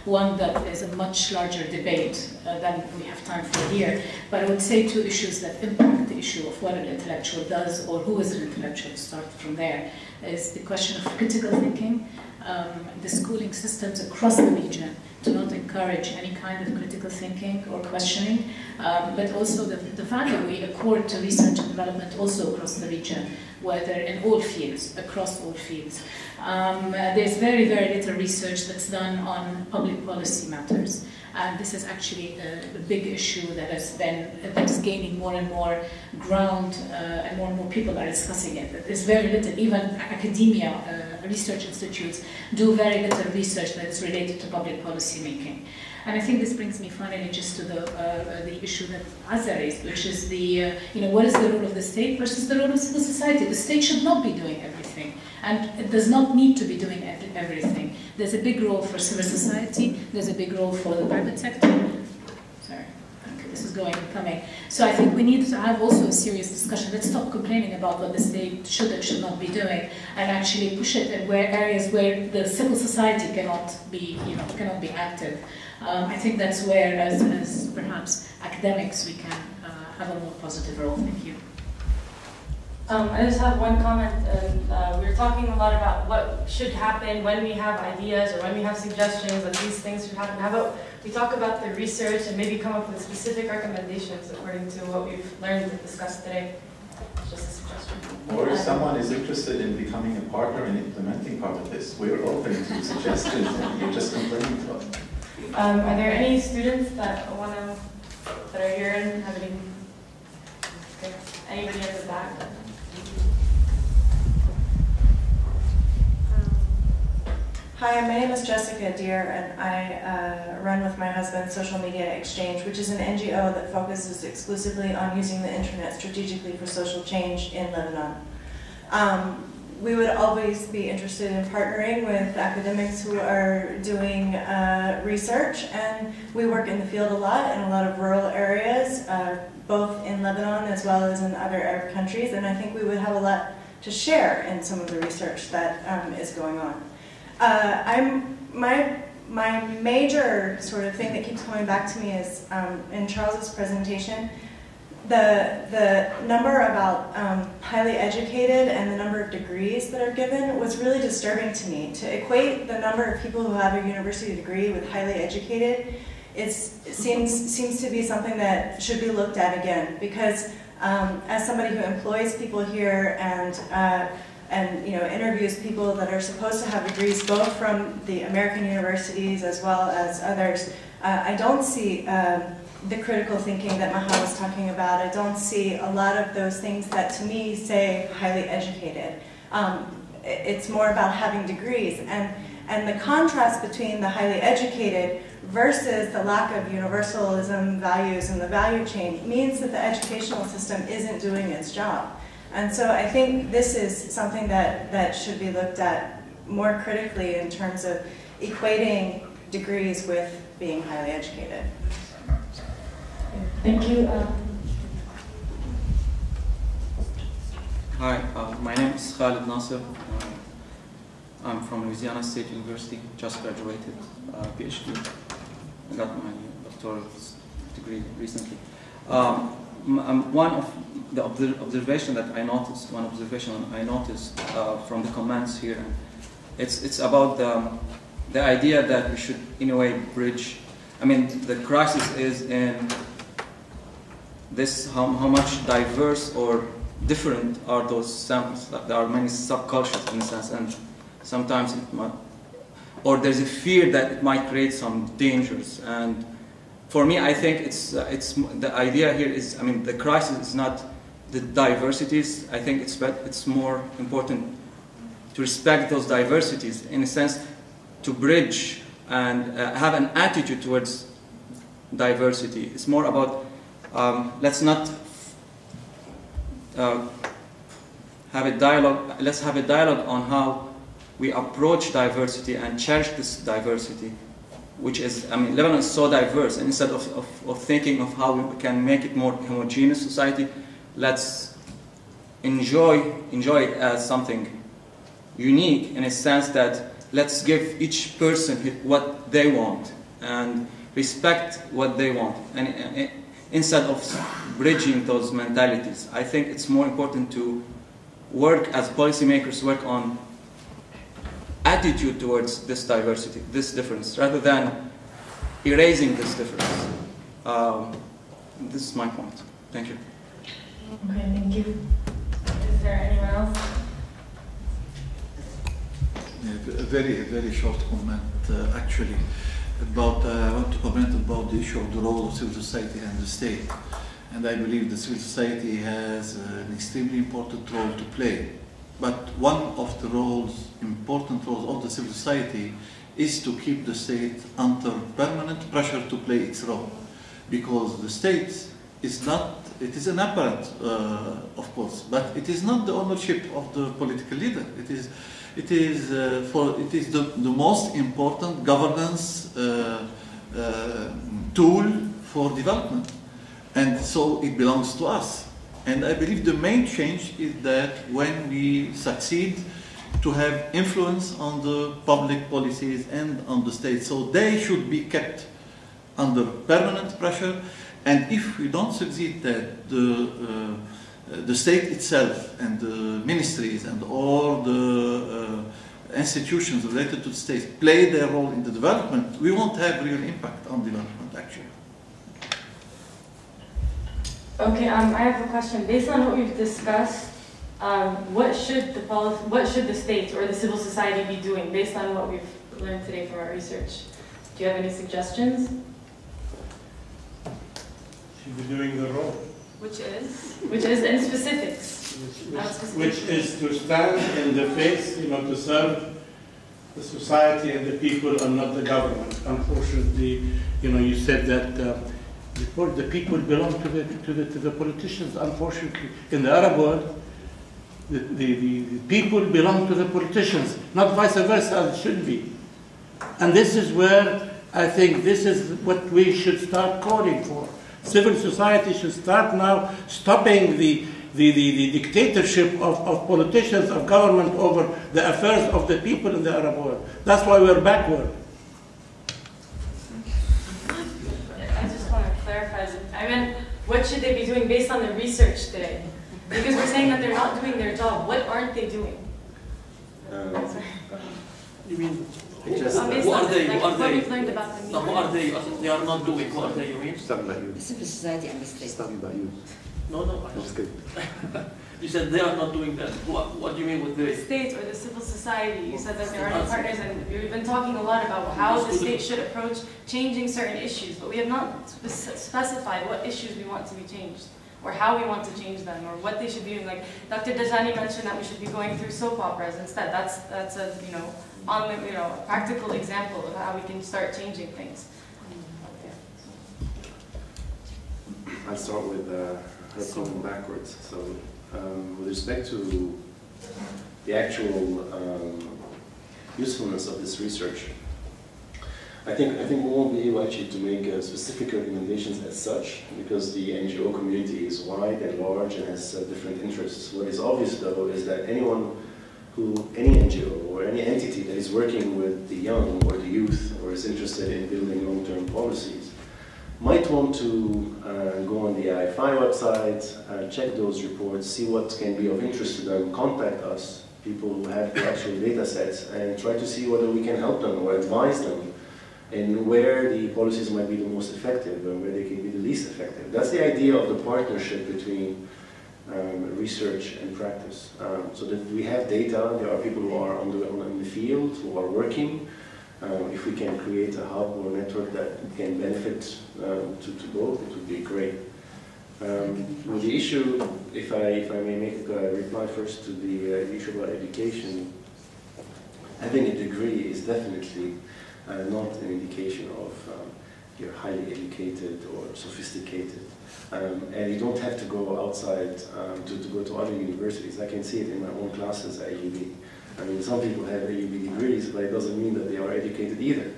one that is a much larger debate than we have time for here. But I would say two issues that impact the issue of what an intellectual does or who is an intellectual, start from there, is the question of critical thinking. The schooling systems across the region do not encourage any kind of critical thinking or questioning, but also the value we accord to research and development also across the region, whether in all fields, across all fields. There's very, very little research that's done on public policy matters. And this is actually a big issue that is gaining more and more ground, and more people are discussing it. There's very little, even academia, research institutes do very little research that is related to public policy making. And I think this brings me finally just to the issue that Azza raised, which is what is the role of the state versus the role of civil society? The state should not be doing everything, and it does not need to be doing everything. There's a big role for civil society, there's a big role for the private sector. Sorry, okay, this is is going and coming. So I think we need to have also a serious discussion. Let's stop complaining about what the state should and should not be doing, and actually push it in areas where the civil society cannot be, cannot be active. I think that's where, as perhaps academics, we can have a more positive role. Thank you. I just have one comment. We were talking a lot about what should happen when we have ideas or when we have suggestions that these things should happen. How about we talk about the research and maybe come up with specific recommendations according to what we've learned and discussed today? Just a suggestion. Or if someone is interested in becoming a partner in implementing part of this, we're open to suggestions and you're just complaining to us. Are there any students that that are here and have any? Okay. Anybody at the back? Hi, my name is Jessica Deer, and I run with my husband Social Media Exchange, which is an NGO that focuses exclusively on using the internet strategically for social change in Lebanon. We would always be interested in partnering with academics who are doing research, and we work in the field a lot in a lot of rural areas, both in Lebanon as well as in other Arab countries, and I think we would have a lot to share in some of the research that is going on. My major sort of thing that keeps coming back to me is in Charles's presentation, the number about highly educated and the number of degrees that are given was really disturbing to me. To equate the number of people who have a university degree with highly educated, it seems to be something that should be looked at again, because as somebody who employs people here and interviews people that are supposed to have degrees both from the American universities as well as others, I don't see the critical thinking that Maha was talking about. I don't see a lot of those things that to me say highly educated. It's more about having degrees, and the contrast between the highly educated versus the lack of universalism values in the value chain means that the educational system isn't doing its job. And so I think this is something that should be looked at more critically in terms of equating degrees with being highly educated. Thank you. Hi, my name is Khalid Nasser. I'm from Louisiana State University, just graduated, PhD. I got my doctoral degree recently. One of the observation that I noticed, from the comments here, it's about the idea that we should, in a way, bridge. I mean, the crisis is in this: how much diverse or different are those samples? There are many subcultures in a sense, and sometimes it might, or there's a fear that it might create some dangers. And for me, I think it's the idea here is, I mean, the crisis is not the diversities. I think it's more important to respect those diversities, in a sense, to bridge and have an attitude towards diversity. It's more about let's not have a dialogue. Let's have a dialogue on how we approach diversity and cherish this diversity, which is, I mean, Lebanon is so diverse, and instead of thinking of how we can make it more homogeneous society, let's enjoy it as something unique, in a sense that let's give each person what they want and respect what they want, and instead of bridging those mentalities. I think it's more important to work as policymakers, work on attitude towards this diversity, this difference, rather than erasing this difference. This is my point. Thank you. Okay, thank you. Is there anyone else? Yeah, a very short comment, actually, about I want to comment about the issue of the role of civil society and the state. And I believe the civil society has an extremely important role to play. But one of the important roles of the civil society is to keep the state under permanent pressure to play its role. Because the state is not, it is an apparent, of course, but it is not the ownership of the political leader. It is the most important governance tool for development. And so it belongs to us. And I believe the main change is that when we succeed to have influence on the public policies and on the state, so they should be kept under permanent pressure. And if we don't succeed, that the state itself and the ministries and all the institutions related to the state play their role in the development, we won't have real impact on development, actually. Okay, I have a question. Based on what we've discussed, what should the state or the civil society be doing based on what we've learned today from our research? Do you have any suggestions? Should be doing the role. Which is in specifics. Which is to stand in the face, to serve the society and the people and not the government. Unfortunately, you said that the people belong to the politicians. Unfortunately, in the Arab world, the people belong to the politicians, not vice versa, as it should be. And this is where I think this is what we should start calling for. Civil society should start now stopping the dictatorship of politicians, of government over the affairs of the people in the Arab world. That's why we're backward. I just want to clarify. I meant, what should they be doing based on the research today? Because we're saying that they're not doing their job. What aren't they doing? You mean? What are they? What we've learned about them. No, what are they? They are not doing. What are they? You mean? It's talking about you. Civil society and the state. It's talking about you. No. I'm just kidding. You said they are not doing that. What do you mean with The they? state or the civil society. You said that there are no partners, and we've been talking a lot about how the state should approach changing certain issues, but we have not specified what issues we want to be changed, or how we want to change them, or what they should be doing. Like Dr. Dajani mentioned that we should be going through soap operas instead. That's a a practical example of how we can start changing things. I'll start with her going backwards. So, with respect to the actual usefulness of this research, I think we won't be able actually to make specific recommendations as such, because the NGO community is wide and large and has different interests. What is obvious, though, is that any NGO or any entity that is working with the young or the youth or is interested in building long-term policies might want to go on the IFI website, check those reports, see what can be of interest to them, contact us, people who have the actual data sets, and try to see whether we can help them or advise them in where the policies might be the most effective and where they can be the least effective. That's the idea of the partnership between research and practice. So that we have data, there are people who are in the field, who are working. If we can create a hub or network that can benefit to both, it would be great. With the issue, if I may make a reply first to the issue about education, having a degree is definitely not an indication of you're highly educated or sophisticated. And you don't have to go outside to go to other universities. I can see it in my own classes at AUB. I mean, some people have AUB degrees, but it doesn't mean that they are educated either.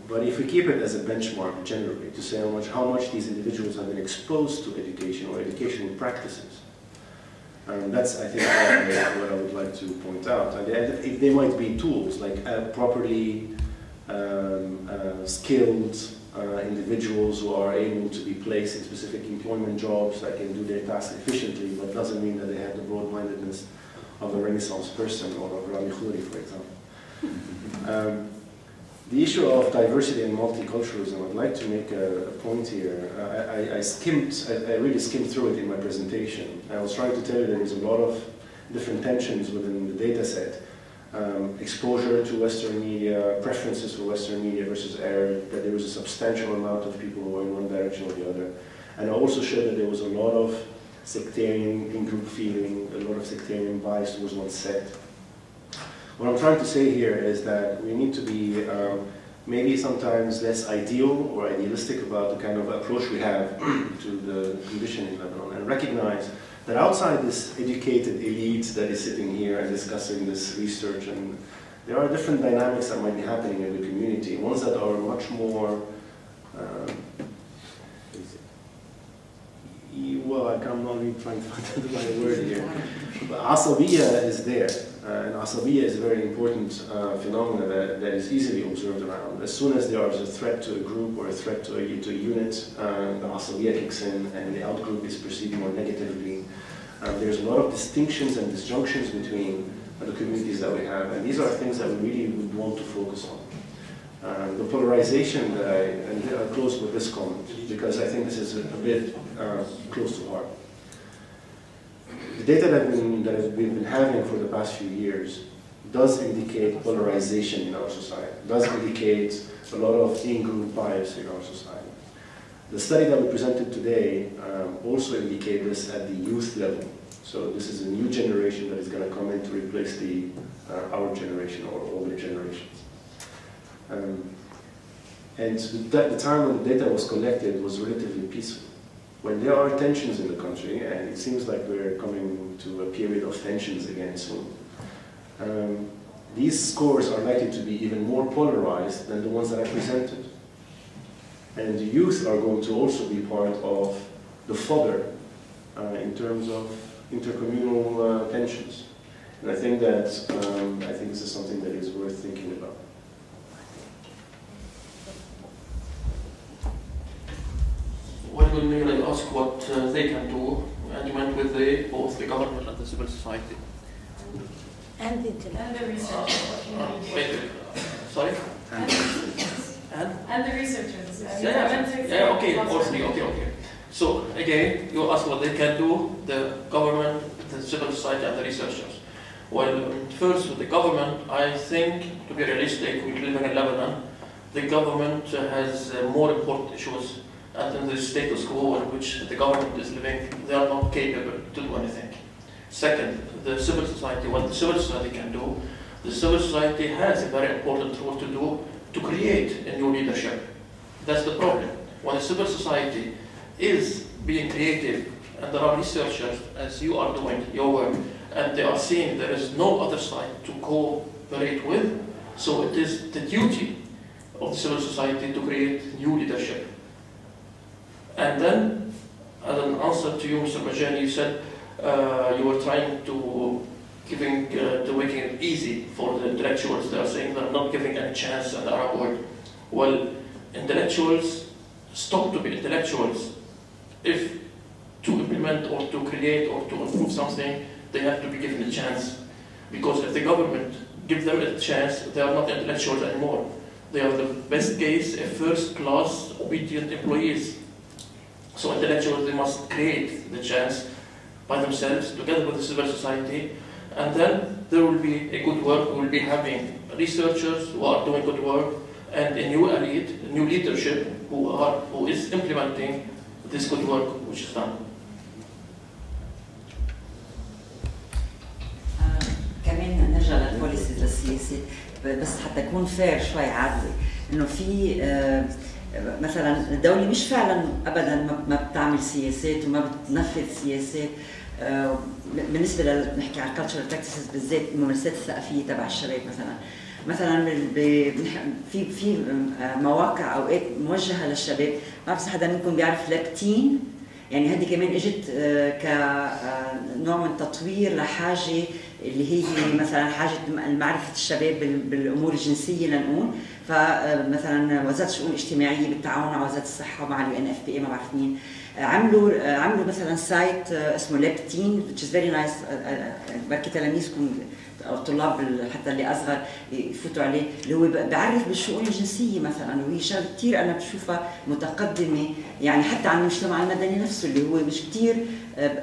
But if we keep it as a benchmark generally, to say how much these individuals have been exposed to education or educational practices, that's, I think, what I would like to point out. And they might be tools, like properly skilled individuals who are able to be placed in specific employment jobs that can do their tasks efficiently, but doesn't mean that they have the broad-mindedness of a Renaissance person or of Rami Khouri, for example. The issue of diversity and multiculturalism, I'd like to make a point here. I really skimmed through it in my presentation. I was trying to tell you that there's a lot of different tensions within the data set. Exposure to Western media, preferences for Western media versus Arab, that there was a substantial amount of people who were in one direction or the other. And I also showed that there was a lot of sectarian in-group feeling, a lot of sectarian bias towards one sect. What I'm trying to say here is that we need to be maybe sometimes less ideal or idealistic about the kind of approach we have to the condition in Lebanon, and recognize that outside this educated elite that is sitting here and discussing this research, and there are different dynamics that might be happening in the community, ones that are much more well, I'm not really trying to find the right word here. But Asabiya is there, and Asabiya is a very important phenomenon that is easily observed around. As soon as there is a threat to a group or a threat to a unit, the Asabiya kicks in, and the outgroup is perceived more negatively. There's a lot of distinctions and disjunctions between the communities that we have, and these are things that we really would want to focus on. The polarization and I'll close with this comment, because I think this is a bit close to heart. The data that we've been having for the past few years does indicate polarization in our society, does indicate a lot of in-group bias in our society. The study that we presented today also indicates this at the youth level. So this is a new generation that is going to come in to replace our generation or older generations. And the time when the data was collected was relatively peaceful. When there are tensions in the country, and it seems like we're coming to a period of tensions again soon, these scores are likely to be even more polarized than the ones that I presented. And the youth are going to also be part of the fodder in terms of intercommunal tensions. And I think that this is something that is worth thinking about. What will merely ask what they can do, and you went with both the government and the civil society. And the research. Sorry? And the researchers. Okay. So again, you ask what they can do, the government, the civil society, and the researchers. Well, first with the government, I think, to be realistic, we're living in Lebanon, the government has more important issues, and in the status quo in which the government is living, they are not capable to do anything. Second, the civil society, what the civil society can do, the civil society has a very important role to do to create a new leadership. That's the problem. When a civil society is being creative, and there are researchers, as you are doing your work, and they are seeing there is no other side to cooperate with, so it is the duty of the civil society to create new leadership. And then, as an answer to you, Mr. Majani, you said you were trying to making it easy for the intellectuals. They are saying they're not giving any chance in the Arab world. Well, intellectuals stop to be intellectuals if to implement or to create or to improve something, they have to be given a chance. Because if the government gives them a chance, they are not intellectuals anymore. They are the best case, first-class, obedient employees. So intellectuals, they must create the chance by themselves, together with the civil society, and then there will be a good work. We will be having researchers who are doing good work, and a new elite, a new leadership who is implementing this good work which is done. كمان نرجع للبوليسيز السياسي بس حتى يكون فير شوي عادي انه في مثلا الدولة مش فعلا ابدا ما بتعمل سياسات وما بتنفذ سياسات بالنسبه نحكي عن cultural practices بالذات الممارسات الثقافيه تبع الشباب مثلا في مواقع اوقات موجهه للشباب. ما بعرف اذا حدا منكم بيعرف لابتين، يعني هذه كمان اجت كنوع من تطوير لحاجه اللي هي مثلا حاجه معرفه الشباب بالامور الجنسيه لنقول. فمثلا وزاره الشؤون الاجتماعيه بالتعاون مع وزاره الصحه مع UNFPA ما بعرف مين عملوا مثلا سايت اسمه لابتين which is very nice. بركي تلاميذكم او الطلاب حتى اللي اصغر يفوتوا عليه، اللي هو بيعرف بالشؤون الجنسيه مثلا، وهي شغله كثير انا بشوفها متقدمه يعني حتى عن المجتمع المدني نفسه اللي هو مش كثير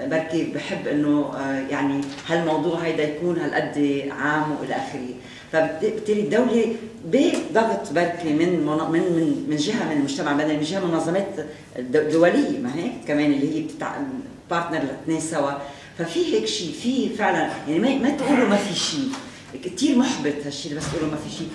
بركي بحب انه يعني هالموضوع هيدا يكون هالقد عام والى اخره. فبالتالي الدوله بضغط بركي من جهه من المجتمع المدني، من جهه منظمات دوليه ما هيك كمان اللي هي بارتنر الاثنين سوا. ففي هيك شيء، في فعلا يعني ما تقولوا ما في شيء، كثير محبط هالشيء بس تقولوا ما في شيء،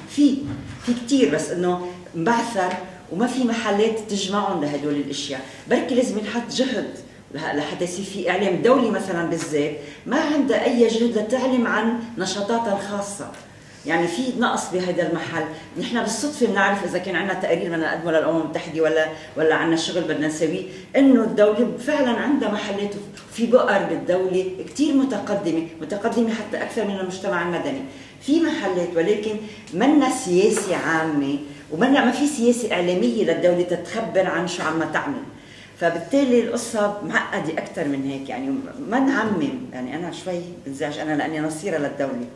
في كثير بس انه مبعثر وما في محلات تجمعهم لهدول الاشياء. بركي لازم ينحط جهد لحتى يصير في اعلام. الدوله مثلا بالذات ما عندها اي جهد لتعلم عن نشاطاتها الخاصه، يعني في نقص بهذا المحل. نحن بالصدفه بنعرف اذا كان عندنا تقرير بدنا نقدمه للامم المتحده ولا عندنا شغل بدنا نسويه، انه الدوله فعلا عندها محلات وفي بؤر بالدوله كثير متقدمه حتى اكثر من المجتمع المدني. في محلات ولكن منا سياسه عامه ما في سياسه اعلاميه للدوله تتخبر عن شو عم تعمل. فبالتالي القصه معقده اكثر من هيك، يعني ما نعمم. يعني انا شوي بنزعج انا لاني نصيره للدوله.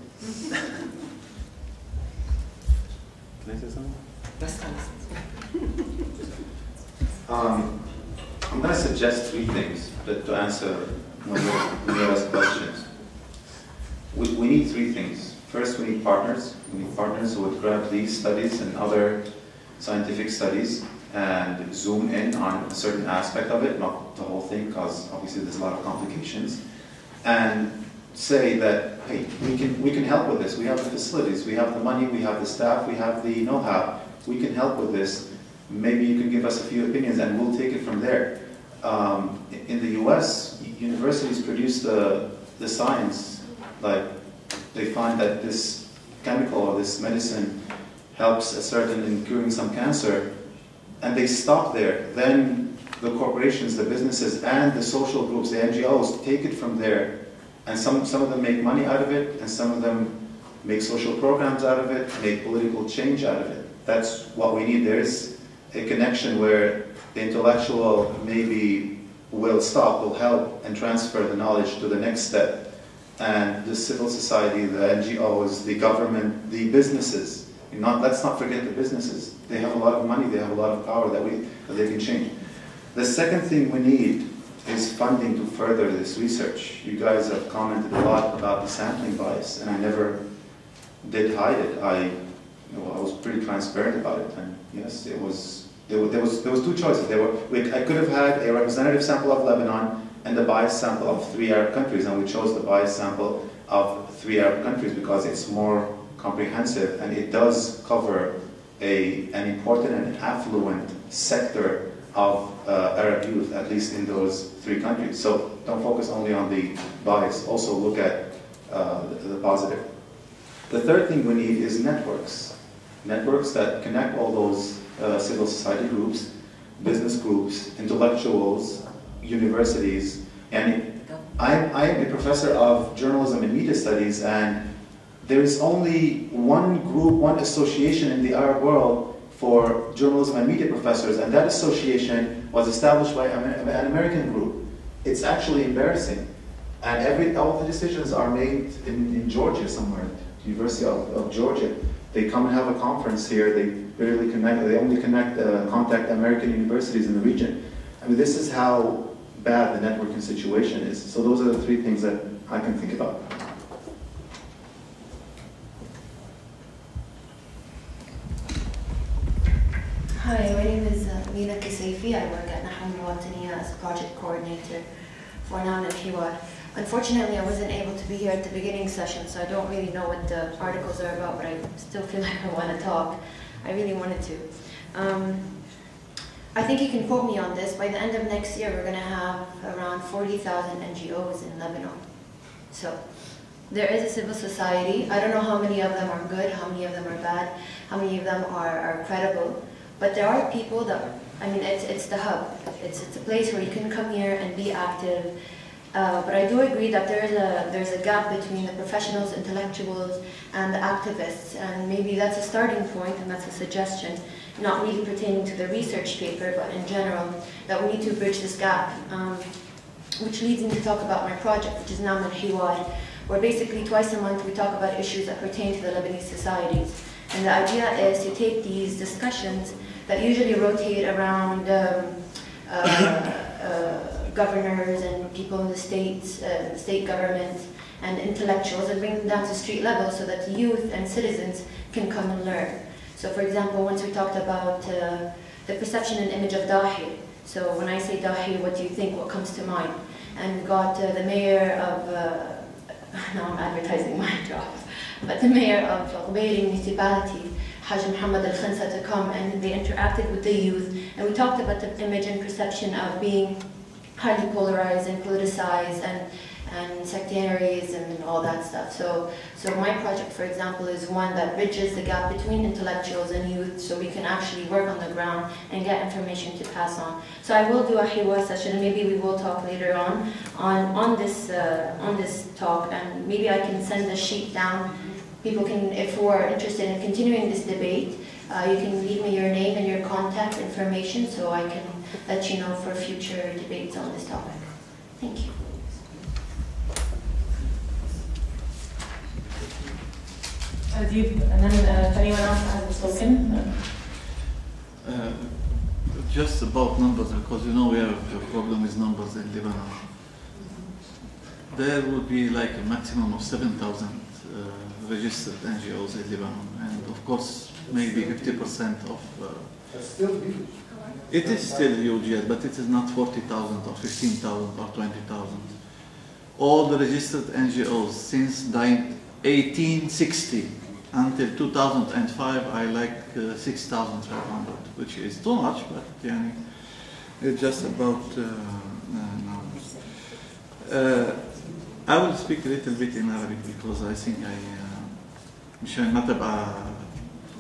Can I say something? بس خلص. I'm going to suggest 3 things to answer one of your questions. We need 3 things. First, we need partners. We need partners who would grab these studies and other scientific studies and zoom in on a certain aspect of it, not the whole thing, because obviously there's a lot of complications, and say that, hey, we can help with this. We have the facilities, we have the money, we have the staff, we have the know-how. We can help with this. Maybe you can give us a few opinions and we'll take it from there. In the US, universities produce the science, like they find that this chemical or this medicine helps a certain in curing some cancer, and they stop there. Then the corporations, the businesses, and the social groups, the NGOs, take it from there. And some of them make money out of it, and some of them make social programs out of it, make political change out of it. That's what we need. There is a connection where the intellectual maybe will stop, will help, and transfer the knowledge to the next step. And the civil society, the NGOs, the government, the businesses. Let's not forget the businesses. They have a lot of money, they have a lot of power that they can change. The second thing we need is funding to further this research. You guys have commented a lot about the sampling bias, and I never did hide it. I was pretty transparent about it, and yes, there was 2 choices. I could have had a representative sample of Lebanon and a biased sample of 3 Arab countries, and we chose the biased sample of 3 Arab countries because it's more comprehensive and it does cover an important and affluent sector of Arab youth, at least in those 3 countries. So don't focus only on the bias, also look at the positive. The third thing we need is networks. Networks that connect all those civil society groups, business groups, intellectuals, universities. And I am a professor of journalism and media studies, and there is only one group, one association in the Arab world for journalism and media professors, and that association was established by an American group. It's actually embarrassing. And all the decisions are made in Georgia somewhere, University of Georgia. They come and have a conference here, they barely connect, they only contact American universities in the region. I mean, this is how bad the networking situation is. So those are the 3 things that I can think about. Hi, my name is Mina Kisaifi. I work at Nahwa Muwataniya as a project coordinator for Noun and Hiwar. Unfortunately, I wasn't able to be here at the beginning session, so I don't really know what the articles are about, but I still feel like I want to talk. I really wanted to. I think you can quote me on this. By the end of next year, we're going to have around 40,000 NGOs in Lebanon. So there is a civil society. I don't know how many of them are good, how many of them are bad, how many of them are credible. But there are people that, I mean, it's the hub. It's a place where you can come here and be active. But I do agree that there's a gap between the professionals, intellectuals, and the activists. And maybe that's a starting point, and that's a suggestion, not really pertaining to the research paper, but in general, that we need to bridge this gap. Which leads me to talk about my project, which is Noun and Hiwar, where basically twice a month we talk about issues that pertain to the Lebanese societies. And the idea is to take these discussions that usually rotate around governors and people in the states, state government, and intellectuals, and bring them down to street level so that youth and citizens can come and learn. So for example, once we talked about the perception and image of Dahi. So when I say Dahi, what do you think? What comes to mind? And we got the mayor of, now I'm advertising my job, but the mayor of Beirut municipality, Haj Muhammad al-Khansa, to come, and they interacted with the youth, and we talked about the image and perception of being highly polarized and politicized, and sectarianism and all that stuff. So my project, for example, is one that bridges the gap between intellectuals and youth, so we can actually work on the ground and get information to pass on. So I will do a hiwa session, maybe we will talk later on this talk, and maybe I can send the sheet down. People can, if who are interested in continuing this debate, you can leave me your name and your contact information so I can let you know for future debates on this topic. Thank you. Adib, and then if anyone else hasn't spoken. Just about numbers, because you know we have a problem with numbers in Lebanon. There would be like a maximum of 7,000 registered NGOs in Lebanon, and of course maybe 50% of... That's still huge. It is still huge, yes, but it is not 40,000 or 15,000 or 20,000. All the registered NGOs since 1860 until 2005 I like 6,500, which is too much, but it's just about numbers. I will speak a little bit in Arabic because I think مشان ما تبقى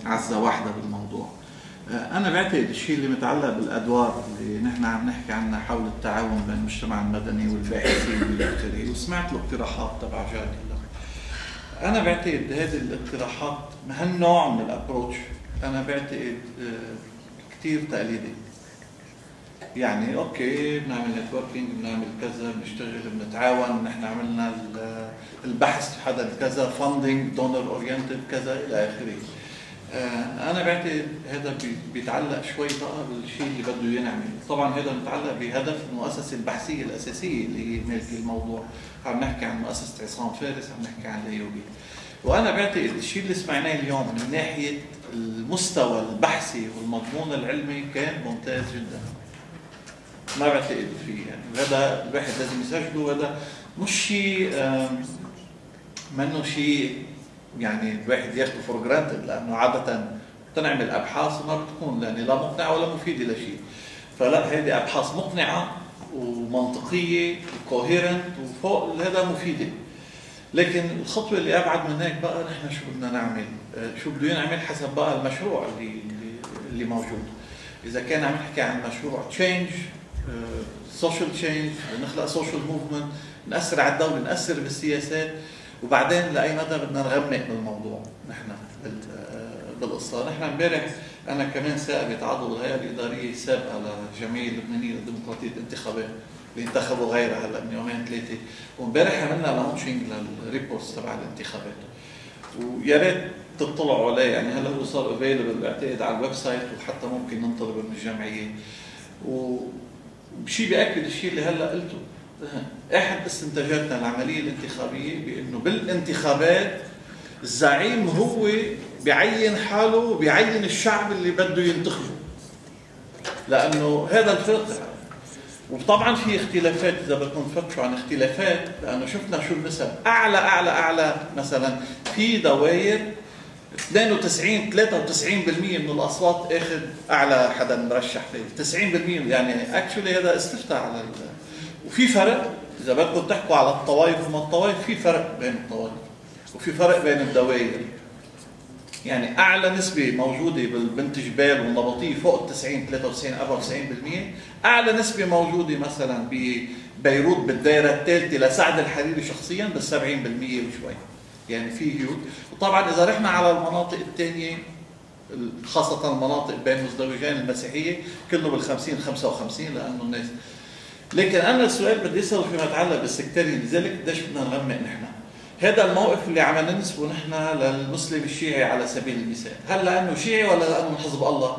عزة واحدة بالموضوع. أنا بعتقد الشيء اللي متعلق بالأدوار اللي نحن عم نحكي عنها حول التعاون بين المجتمع المدني والباحثين والآخرين، وسمعت الاقتراحات تبع جاد. أنا بعتقد هذه الاقتراحات هالنوع من الأبروتش أنا بعتقد كثير تقليدي. يعني أوكي بنعمل نتوركينج، بنعمل كذا، بنشتغل، بنتعاون، نحن عملنا البحث حدا كذا، فاندنج، دونر أورينتد كذا إلى آخره. أنا بعتقد هذا بيتعلق شوي بقى بالشيء اللي بده ينعمل. طبعا هذا متعلق بهدف المؤسسة البحثية الأساسية اللي هي مالكة الموضوع. عم نحكي عن مؤسسة عصام فارس، عم نحكي عن ليوبي. وأنا بعتقد الشيء اللي سمعناه اليوم من ناحية المستوى البحثي والمضمون العلمي كان ممتاز جدا. ما بعتقد فيه يعني هذا الواحد لازم يسجله. هذا مش شيء منه شيء يعني الواحد ياخده فور جرانتد، لانه عاده بتنعمل ابحاث وما بتكون يعني لا مقنعه ولا مفيده لشيء. فلا هذه ابحاث مقنعه ومنطقيه وكوهيرنت وفوق هذا مفيده. لكن الخطوه اللي ابعد من هيك بقى نحن شو بدنا نعمل؟ شو بده ينعمل حسب بقى المشروع اللي موجود. اذا كان عم نحكي عن مشروع تشينج، سوشيال تشينج، نخلق سوشيال موفمنت، ناثر على الدوله، ناثر بالسياسات، وبعدين لاي مدى بدنا نغمق بالموضوع نحن بالقصه. نحن امبارح انا كمان ثاقبت عضو الهيئه الاداريه السابقه للجمعيه اللبنانيه للديمقراطيه الانتخابات اللي انتخبوا غيرها هلا من يومين ثلاثه، وامبارح عملنا لانشينج للريبورتس تبع الانتخابات. ويا ريت تطلعوا عليه، يعني هلا هو صار افيلبل بعتقد على الويب سايت، وحتى ممكن ننطلب من الجمعيه. وشيء بياكد الشيء اللي هلا قلته، احد استنتاجاتنا العمليه الانتخابيه بانه بالانتخابات الزعيم هو بيعين حاله وبيعين الشعب اللي بده ينتخبه، لانه هذا الفرق. وطبعا في اختلافات اذا بدكم تفتشوا عن اختلافات، لانه شفنا شو النسب. اعلى مثلا في دوائر 92 93% من الاصوات اخذ اعلى حدا مرشح فيه 90%، يعني اكشولي هذا استفتاء على وفي فرق اذا بدكم تحكوا على الطوائف وما الطوائف، في فرق بين الطوائف وفي فرق بين الدوائر. يعني اعلى نسبه موجوده بالبنت جبال والنبطيه فوق 90 93 94%. اعلى نسبه موجوده مثلا ببيروت بالدائره الثالثه لسعد الحريري شخصيا بال 70% وشوي، يعني في هيوت. وطبعا اذا رحنا على المناطق الثانيه خاصه المناطق بين مزدوجين المسيحيه كله بال 50 55 لانه الناس. لكن انا السؤال بدي اساله فيما يتعلق بالسكتاري، لذلك قديش بدنا نغمق نحن؟ هذا الموقف اللي عم ننسبه نحن للمسلم الشيعي على سبيل المثال، هل لانه شيعي ولا لانه من حزب الله؟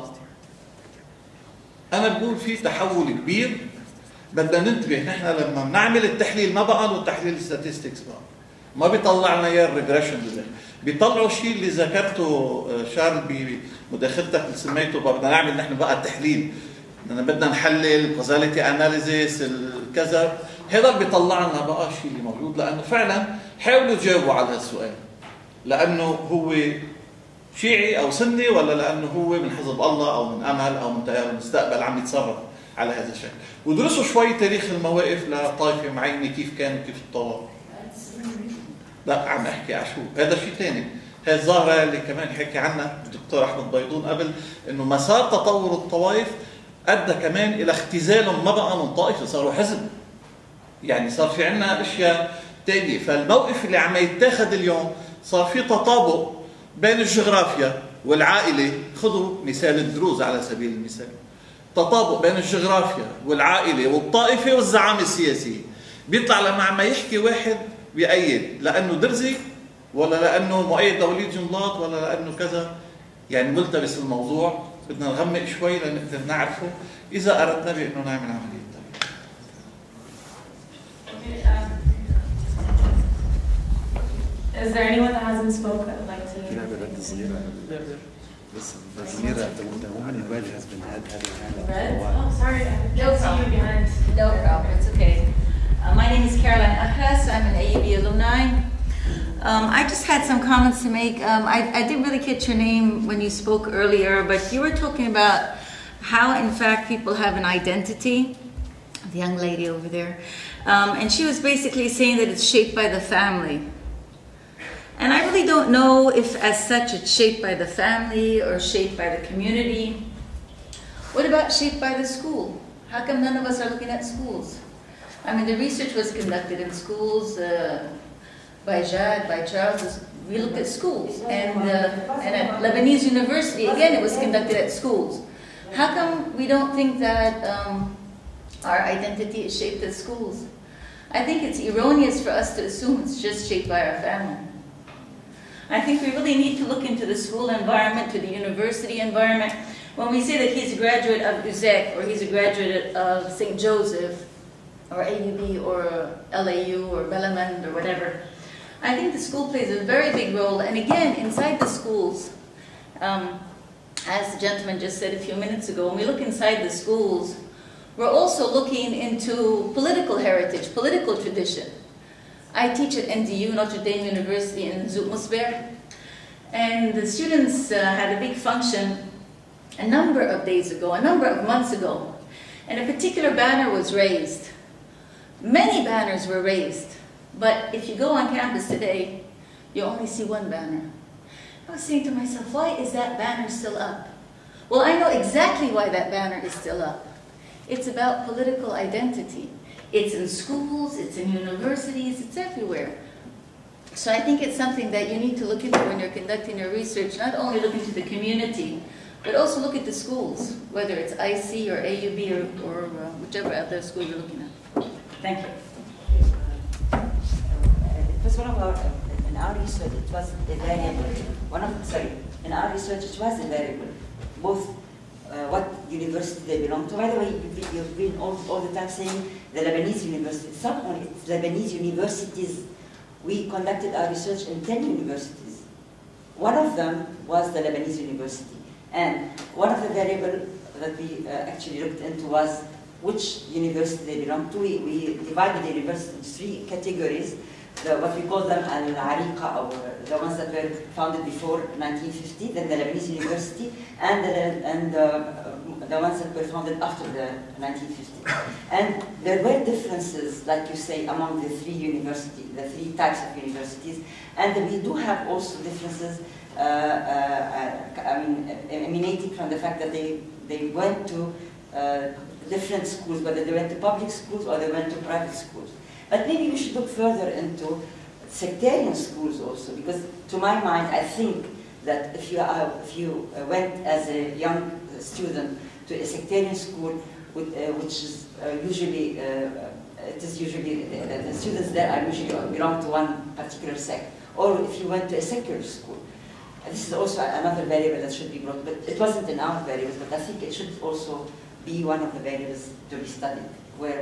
انا بقول في تحول كبير بدنا ننتبه. نحن لما بنعمل التحليل ما بقى له تحليل ستاتستكس بقى، ما بيطلع لنا اياه الريجريشن، بيطلعوا الشيء اللي ذكرته شارل بمداخلتك اللي سميته بدنا نعمل نحن بقى التحليل، بدنا نحلل كوزاليتي اناليزيس كذا. هذا بيطلع لنا بقى الشيء اللي موجود، لانه فعلا حاولوا تجاوبوا على هذا السؤال، لانه هو شيعي او سني ولا لانه هو من حزب الله او من امل او من تيار المستقبل عم يتصرف. على هذا الشكل. ودرسوا شوي تاريخ المواقف لطائفة معينة كيف كانوا كيف تطوروا. لا عم احكي على شو، هذا شيء ثاني. هي الظاهرة اللي كمان حكي عنها الدكتور أحمد بيضون قبل، إنه مسار تطور الطوائف أدى كمان إلى اختزالهم، ما بقى من طائفة، صاروا حزب. يعني صار في عنا أشياء ثانية، فالموقف اللي عم يتاخذ اليوم صار في تطابق بين الجغرافيا والعائلة. خذوا مثال الدروز على سبيل المثال. تطابق بين الجغرافيا والعائلة والطائفة والزعامة السياسية. بيطلع لما عم يحكي واحد بيأيد لأنه درزي، ولا لأنه مؤيد لوليد جنبلاط، ولا لأنه كذا. يعني ملتبس الموضوع، بدنا نغمق شوي لنقدر نعرفه إذا أردنا بأنه نعمل عملية تغيير. Is there anyone that hasn't spoken that would like to? Can I have a red Zanira? Listen, the Zanira, the woman in red has been had her hand up for a while. Oh, sorry. No problem. Behind. No problem. It's okay. My name is Caroline Achas. I'm an AUB alumni. I just had some comments to make. I didn't really catch your name when you spoke earlier, but you were talking about how, in fact, people have an identity. The young lady over there. And she was basically saying that it's shaped by the family. And I really don't know if, as such, it's shaped by the family or shaped by the community. What about shaped by the school? How come none of us are looking at schools? I mean, the research was conducted in schools by Jad, by Charles. We looked at schools. And at Lebanese University, again, it was conducted at schools. How come we don't think that our identity is shaped at schools? I think it's erroneous for us to assume it's just shaped by our family. I think we really need to look into the school environment, to the university environment. When we say that he's a graduate of UZEC, or he's a graduate of St. Joseph, or AUB, or LAU, or Belamand, or whatever, I think the school plays a very big role. And again, inside the schools, as the gentleman just said a few minutes ago, when we look inside the schools, we're also looking into political heritage, political tradition. I teach at NDU, Notre Dame University in Zouk Musber, and the students had a big function a number of days ago, a number of months ago, and a particular banner was raised. Many banners were raised, but if you go on campus today, you only see one banner. I was saying to myself, why is that banner still up? Well, I know exactly why that banner is still up. It's about political identity. It's in schools, it's in universities, it's everywhere. So I think it's something that you need to look into when you're conducting your research, not only look into the community, but also look at the schools, whether it's IC or AUB or whichever other school you're looking at. Thank you. It was one of our, in our research, it was a variable. In our research, it was a variable. Both what university they belong to. By the way, you've been all the time saying the Lebanese University. It's not only Lebanese universities. We conducted our research in 10 universities. One of them was the Lebanese University. And one of the variables that we actually looked into was which university they belong to. We divided the university into 3 categories. What we call them al-Ariqa, or the ones that were founded before 1950, then the Lebanese University, and the ones that were founded after the 1950. And there were differences, like you say, among the 3 universities, the 3 types of universities, and we do have also differences, emanating from the fact that they went to different schools, whether they went to public schools or they went to private schools. But maybe we should look further into sectarian schools also, because to my mind, I think that if you went as a young student to a sectarian school, which is usually, the students there are usually belong to one particular sect, or if you went to a secular school, this is also another variable that should be brought. But it wasn't in our variables, but I think it should also be one of the variables to be studied, where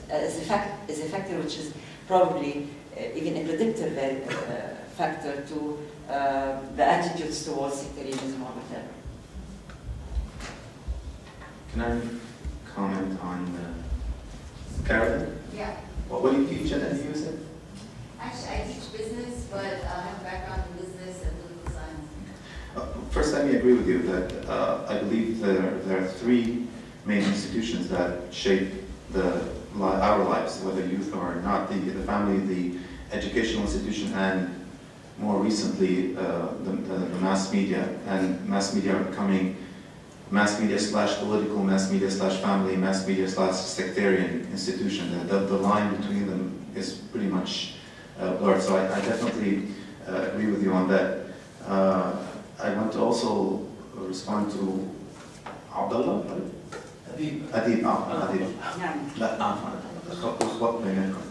as a factor which is probably even a predictor factor to the attitudes towards sectarianism or whatever. Can I comment on Carolyn? Yeah. What do you teach at NDU? Actually, I teach business, but I have a background in business and political science. First, let me agree with you that I believe there are 3 main institutions that shape our lives, whether youth or not, the family, the educational institution, and more recently the mass media, and mass media becoming mass media / political, mass media / family, mass media / sectarian institution. The line between them is pretty much blurred. So I definitely agree with you on that. I want to also respond to Abdullah. Adib. Adib. لا خط بينكم.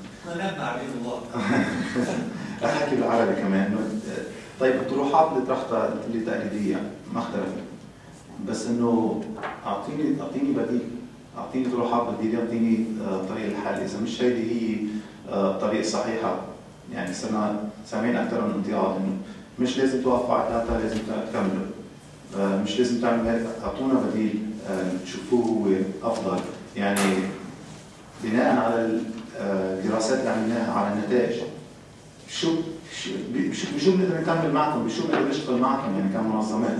أحكي بالعربي كمان. طيب الطروحات اللي طرحتها اللي تقليدية ما اختلفت، بس إنه أعطيني بديل، أعطيني طروحات بديلة، أعطيني طريقة الحل. إذا مش هذه هي الطريقة الصحيحة، يعني صرنا سامعين أكثر من امتياز إنه مش لازم توقف على 3، لازم تكملوا، مش لازم تعمل هيك، أعطونا بديل تشوفوه هو أفضل. يعني بناء على الدراسات اللي عملناها على النتائج، شو بنقدر نكمل معكم، بشو بنقدر نشتغل معكم يعني كمنظمات.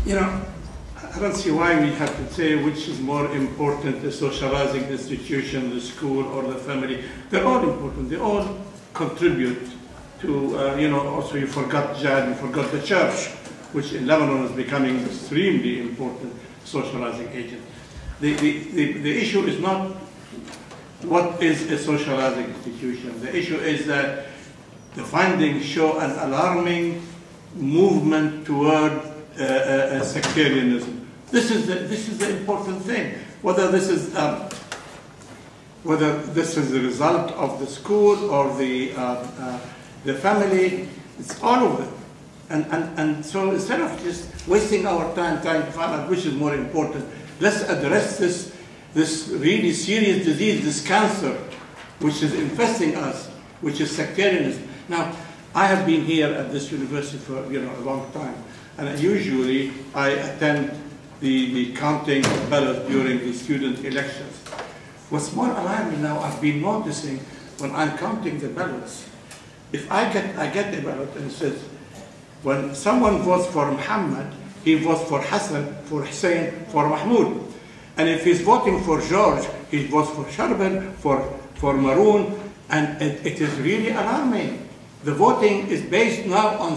You know, I don't see why we have to say which is more important, the socializing institution, the school, or the family. They're all important. They all contribute to, you know, also you forgot Jad, you forgot the church, which in Lebanon is becoming extremely important socializing agent. The issue is not what is a socializing institution. The issue is that the findings show an alarming movement toward sectarianism. This is the important thing. Whether this is the result of the school or the family, it's all of them. And so instead of just wasting our time trying to find out which is more important, let's address this really serious disease, this cancer, which is infesting us, which is sectarianism. Now, I have been here at this university for a long time, and usually I attend the counting of ballots during the student elections. What's more alarming now, I've been noticing when I'm counting the ballots, if I get a ballot and it says, when someone votes for Muhammad, he votes for Hassan, for Hussein, for Mahmoud. And if he's voting for George, he votes for Sharbel, for Maroon, and it is really alarming. The voting is based now on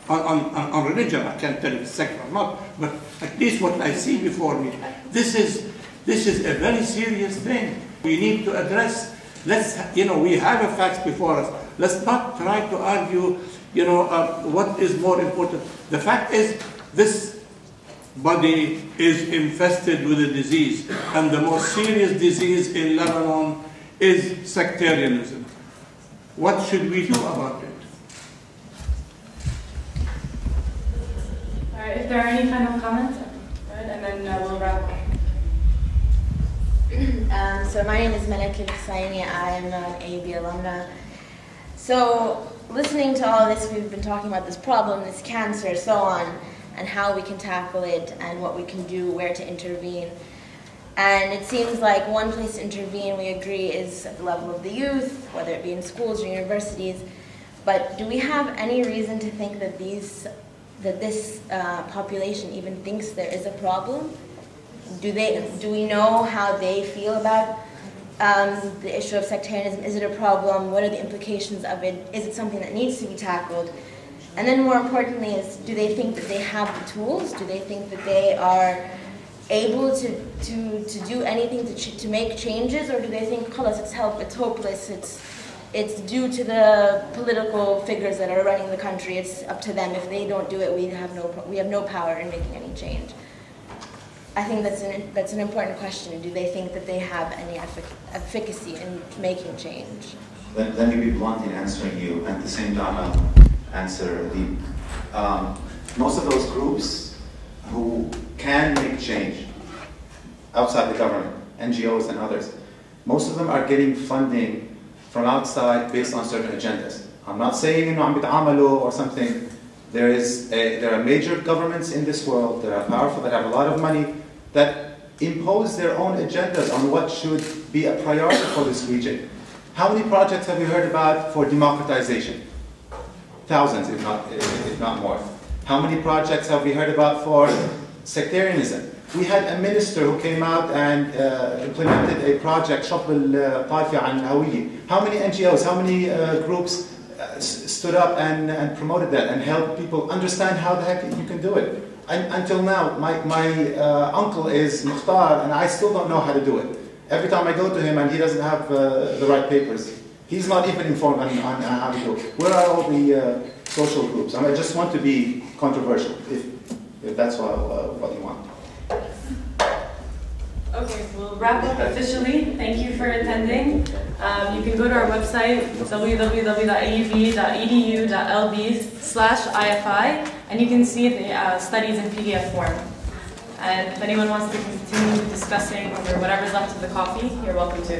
on religion. I can't tell if it's sect or not, but at least what I see before me, this is a very serious thing. We need to address. We have a facts before us. Let's not try to argue, what is more important. The fact is, this body is infested with a disease, and the most serious disease in Lebanon is sectarianism. What should we do about it? All right, if there are any final comments, right, and then we'll wrap up. So my name is Melki. I'm an AUB alumna. So listening to all this, we've been talking about this problem, this cancer, so on, and how we can tackle it and what we can do, where to intervene. And it seems like one place to intervene, we agree, is at the level of the youth, whether it be in schools or universities. But do we have any reason to think that this population even thinks there is a problem? Do we know how they feel about the issue of sectarianism? Is it a problem? What are the implications of it? Is it something that needs to be tackled? And then more importantly is, do they think that they have the tools? Do they think that they are able to do anything to make changes? Or do they think, it's hopeless, it's due to the political figures that are running the country, it's up to them. If they don't do it, we have no power in making any change. I think that's an important question. Do they think that they have any efficacy in making change? Let me be blunt in answering you, and at the same time I'll answer most of those groups who can make change outside the government, NGOs and others, most of them are getting funding from outside based on certain agendas. I'm not saying عم بيتعاملوا or something. There are major governments in this world that are powerful, that have a lot of money, that impose their own agendas on what should be a priority for this region. How many projects have you heard about for democratization? Thousands, if not more. How many projects have we heard about for sectarianism? We had a minister who came out and implemented a project, شطب الطائفة عن الهوية. How many NGOs, how many groups stood up and promoted that and helped people understand how the heck you can do it? Until now, my uncle is Mukhtar and I still don't know how to do it. Every time I go to him and he doesn't have the right papers. He's not even informed on how to do it. Where are all the social groups? I just want to be controversial, if that's what you want. Okay, so we'll wrap up officially. Thank you for attending. You can go to our website, www.aub.edu.lb/IFI, and you can see the studies in PDF form. And if anyone wants to continue discussing or whatever's left of the coffee, you're welcome to.